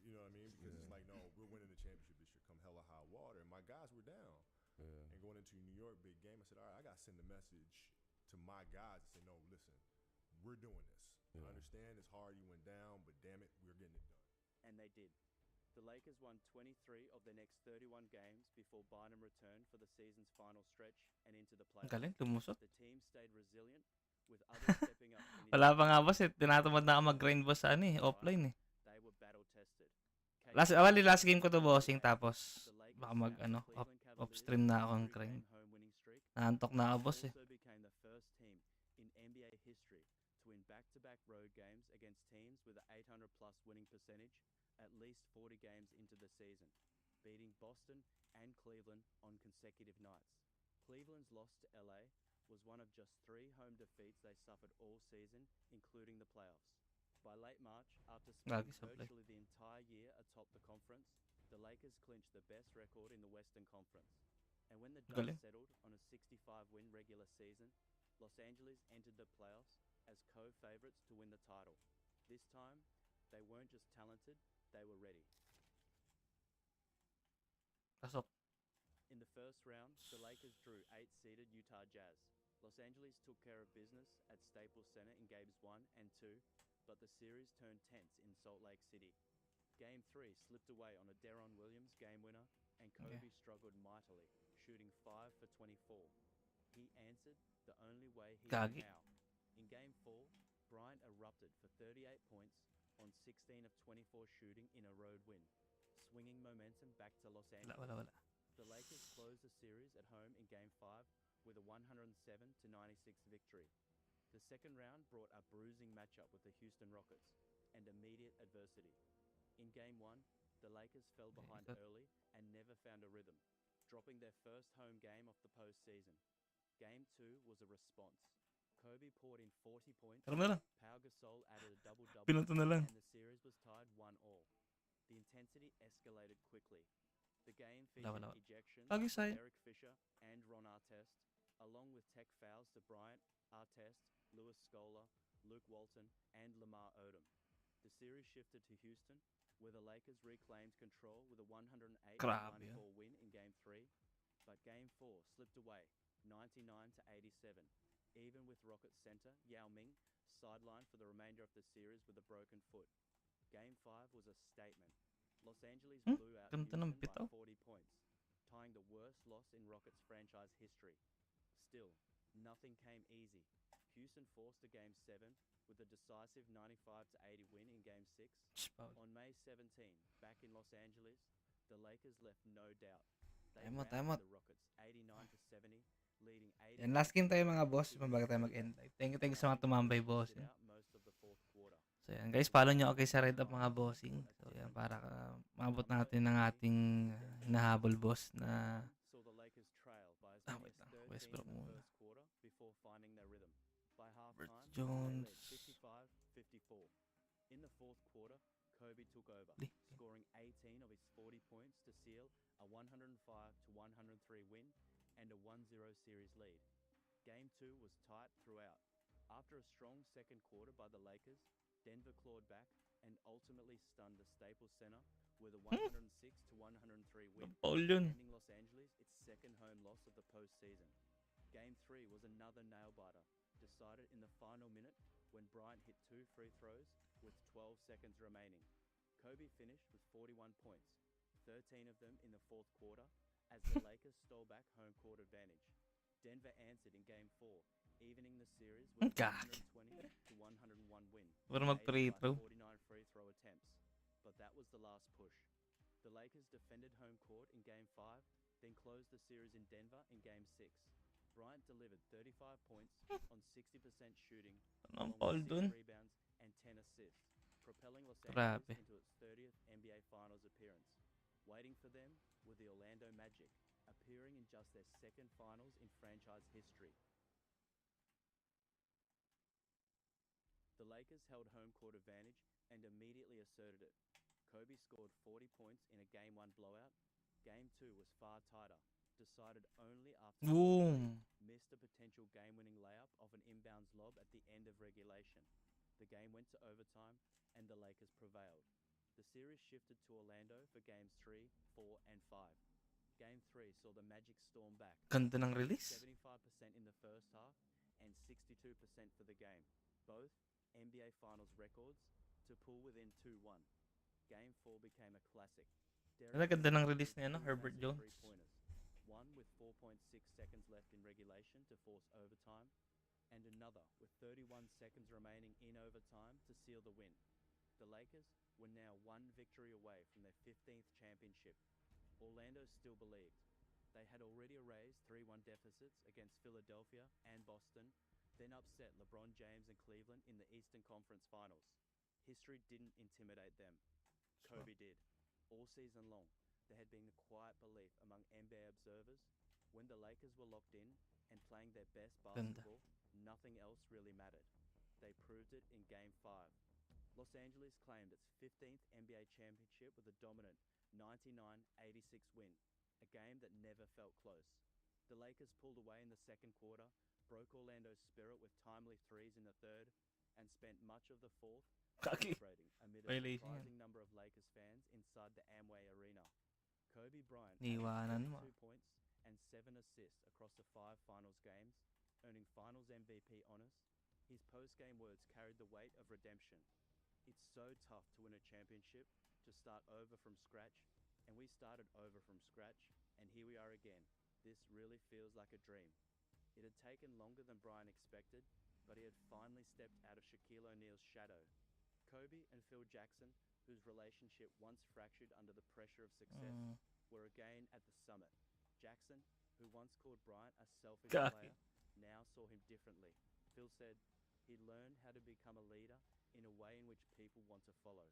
You know what I mean? Because it's like, no, we're winning the championship this year, come hella high water. And my guys were down. And going into New York, big game, I said, all right, I got to send a message to my guys and say, no, listen, we're doing this. I understand it's hard, you went down, but damn it, we're getting it done. And they did. The Lakers won 23 of their next 31 games before Bynum returned for the season's final stretch and into the playoffs. Galing, lumusot. The team stayed resilient, with others stepping up. Wala pa nga boss eh. Tinatamad na ako mag-grind boss sa offline eh. They were battle-tested. Last game ko to bossing, tapos baka off-stream na ako ng grind. Naantok na ako boss eh. Also became the first team in NBA history to win back-to-back road games against teams with an 800-plus winning percentage at least 40 games into the season, beating Boston and Cleveland on consecutive nights. Cleveland's loss to LA was one of just 3 home defeats they suffered all season, including the playoffs. By late March, after spending virtually the entire year atop the conference, the Lakers clinched the best record in the Western Conference. And when the dust settled on a 65-win regular season, Los Angeles entered the playoffs as co-favorites to win the title. This time, they weren't just talented, they were ready. Pasok. In the first round, the Lakers drew 8-seeded Utah Jazz. Los Angeles took care of business at Staples Center in games 1 and 2, but the series turned tense in Salt Lake City. Game 3 slipped away on a Deron Williams game winner, and Kobe struggled mightily, shooting 5 for 24. He answered the only way he knew how. In Game 4, Bryant erupted for 38 points on 16 of 24 shooting in a road win, swinging momentum back to Los Angeles. Wala. The Lakers closed the series at home in Game 5 with a 107-96 victory. The second round brought a bruising matchup with the Houston Rockets and immediate adversity. In Game 1, the Lakers fell behind early and never found a rhythm, dropping their first home game of the postseason. Game 2 was a response. Kobe poured in 40 points, Pau Gasol added a double-double, and the series was tied 1-1. The intensity escalated quickly. The game featured ejections of Eric Fisher and Ron Artest, along with tech fouls to Bryant, Artest, Louis Scola, Luke Walton, and Lamar Odom. The series shifted to Houston, where the Lakers reclaimed control with a 108-94 win in Game 3, but Game 4 slipped away, 99-87, even with Rockets center Yao Ming sidelined for the remainder of the series with a broken foot. Game 5 was a statement. Los Angeles blew out Houston by 40 points, tying the worst loss in Rockets franchise history. Still, nothing came easy. Houston forced a Game 7 with a decisive 95-80 win in Game 6. On May 17, back in Los Angeles, the Lakers left no doubt. They routed the Rockets 89-70, leading 80. Yan, last game tayo mga boss, bago tayo mag-end. Thank you sa mga tumambay, boss. So yan guys, follow nyo ako sa Red Up mga bossing. So yan, para maabot natin ng ating hinahabol boss na wait lang, Westbrook muna. Bert Jones. 55-54. In the fourth quarter, Kobe took over, scoring 18 of his 40 points to seal a 105-103 win and a 1-0 series lead. Game 2 was tight throughout. After a strong second quarter by the Lakers, Denver clawed back and ultimately stunned the Staples Center with a 106-103 win, handing Los Angeles its second home loss of the postseason. Game 3 was another nail-biter, decided in the final minute when Bryant hit 2 free throws with 12 seconds remaining. Kobe finished with 41 points, 13 of them in the fourth quarter, as the Lakers stole back home court advantage. Denver answered in Game 4, evening the series with a 120-101 win, aided by 49 free throw attempts. But that was the last push. The Lakers defended home court in Game 5, then closed the series in Denver in Game 6. Bryant delivered 35 points on 60% shooting, along with 6 rebounds and 10 assists, propelling Los Angeles into its 30th NBA Finals appearance. Waiting for them were the Orlando Magic, appearing in just their second finals in franchise history. The Lakers held home court advantage and immediately asserted it. Kobe scored 40 points in a Game 1 blowout. Game 2 was far tighter, decided only after missed a potential game-winning layup of an inbounds lob at the end of regulation. The game went to overtime, and the Lakers prevailed. The series shifted to Orlando for Games 3, 4, and 5. Game 3 saw the Magic storm back. Ganda ng release. 75% in the first half and 62% for the game. Both NBA Finals records to pull within 2-1. Game 4 became a classic. Ganda ng release niya, no? Herbert Jones. One with 4.6 seconds left in regulation to force overtime, and another with 31 seconds remaining in overtime to seal the win. The Lakers were now one victory away from their 15th championship. Orlando still believed. They had already erased 3-1 deficits against Philadelphia and Boston, then upset LeBron James and Cleveland in the Eastern Conference Finals. History didn't intimidate them. Kobe did. All season long, there had been a quiet belief among NBA observers when the Lakers were locked in and playing their best basketball, nothing else really mattered. They proved it in Game 5. Los Angeles claimed its 15th NBA championship with a dominant 99-86 win, a game that never felt close. The Lakers pulled away in the second quarter, broke Orlando's spirit with timely threes in the third, and spent much of the fourth Kaki. celebrating amid a Violation yan. surprising number of Lakers fans inside the Amway Arena. Kobe Bryant Niiwanan added mo. 22 points and 7 assists across the 5 finals games, earning finals MVP honors. His post-game words carried the weight of redemption. It's so tough to win a championship, to start over from scratch, and we started over from scratch, and here we are again. This really feels like a dream. It had taken longer than Bryant expected, but he had finally stepped out of Shaquille O'Neal's shadow. Kobe and Phil Jackson, whose relationship once fractured under the pressure of success, were again at the summit. Jackson, who once called Bryant a selfish player, now saw him differently. Phil said he learned how to become a leader in a way in which people want to follow.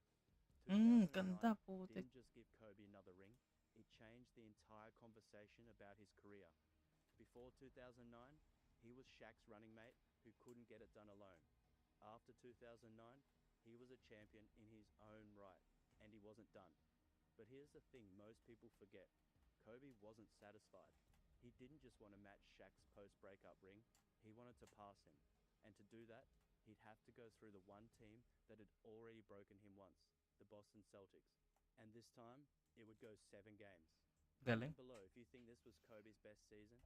2009 Ganda putik. didn't just give Kobe another ring, it changed the entire conversation about his career. Before 2009, he was Shaq's running mate who couldn't get it done alone. After 2009, he was a champion in his own right, and he wasn't done. But here's the thing most people forget. Kobe wasn't satisfied. He didn't just want to match Shaq's post-breakup ring, he wanted to pass him. And to do that, he'd have to go through the one team that had already broken him once, the Boston Celtics. And this time, it would go 7 games. Galing. Comment below if you think this was Kobe's best season.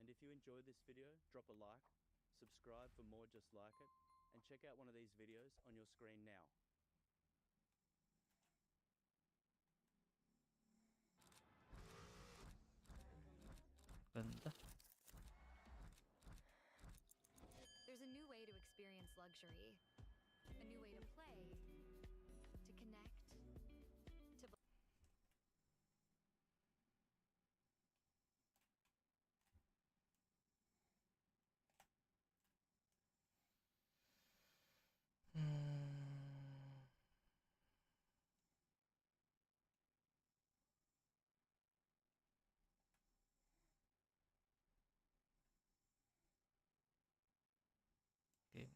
And if you enjoyed this video, drop a like, subscribe for more just like it, and check out one of these videos on your screen now. Ganda. There's a new way to experience luxury, a new way to play, to connect, to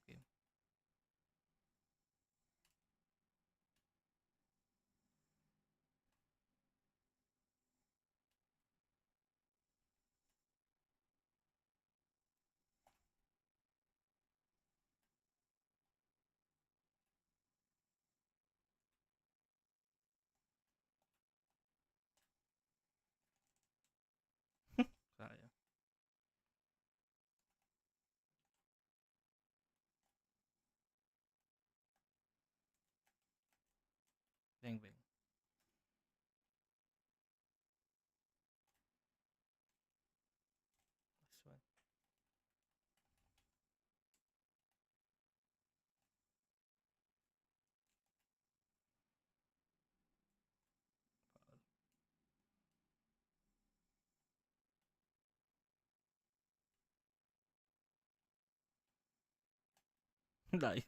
Game. Sayang. Bang. This one. Layo.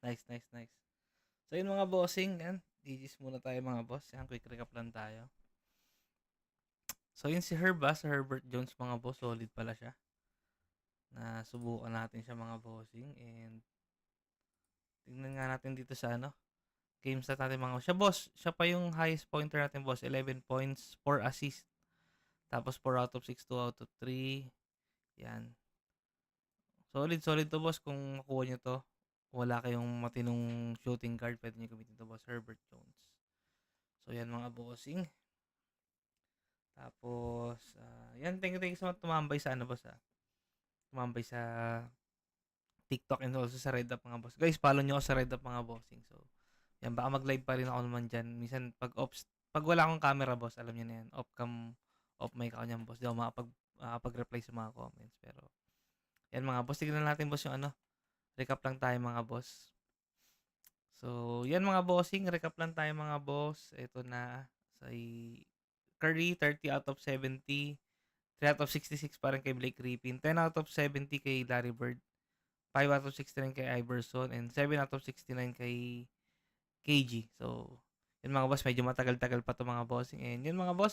Nice. Bang. Nice. So yun mga bossing, yan. GG's muna tayo mga boss. Yan, quick recap lang tayo. So yun si Herbert Jones mga boss, solid pala siya. Nasubukan natin siya mga bossing, and tingnan nga natin dito sa game stat natin mga boss. Siya pa yung highest pointer natin boss, 11 points, 4 assists. Tapos 4 out of 6, 2 out of 3. Yan. Solid to boss kung makuha nyo to. Wala kayong matinong shooting guard, pwede nyo gamitin to boss, Herbert Jones. So yan mga bossing. Tapos, yan, thank you sa mga tumambay sa boss tumambay sa TikTok and also sa Red Up mga boss. Guys, follow nyo ako sa Red Up mga bossing. So, yan, baka mag-live pa rin ako naman dyan. Minsan, pag wala akong camera boss, alam nyo na yan, off mic ako nyan boss. Di ako makapag-reply sa mga comments. Pero, yan mga boss, tignan natin boss yung recap lang tayo mga boss. So, yan mga bossing. Recap lang tayo mga boss. Ito na. Curry, 30 out of 70. 3 out of 66 parang kay Blake Griffin. 10 out of 70 kay Larry Bird. 5 out of 69 kay Iverson. And 7 out of 69 kay KG. So, yun mga boss. Medyo matagal-tagal pa to mga bossing. And yun mga boss.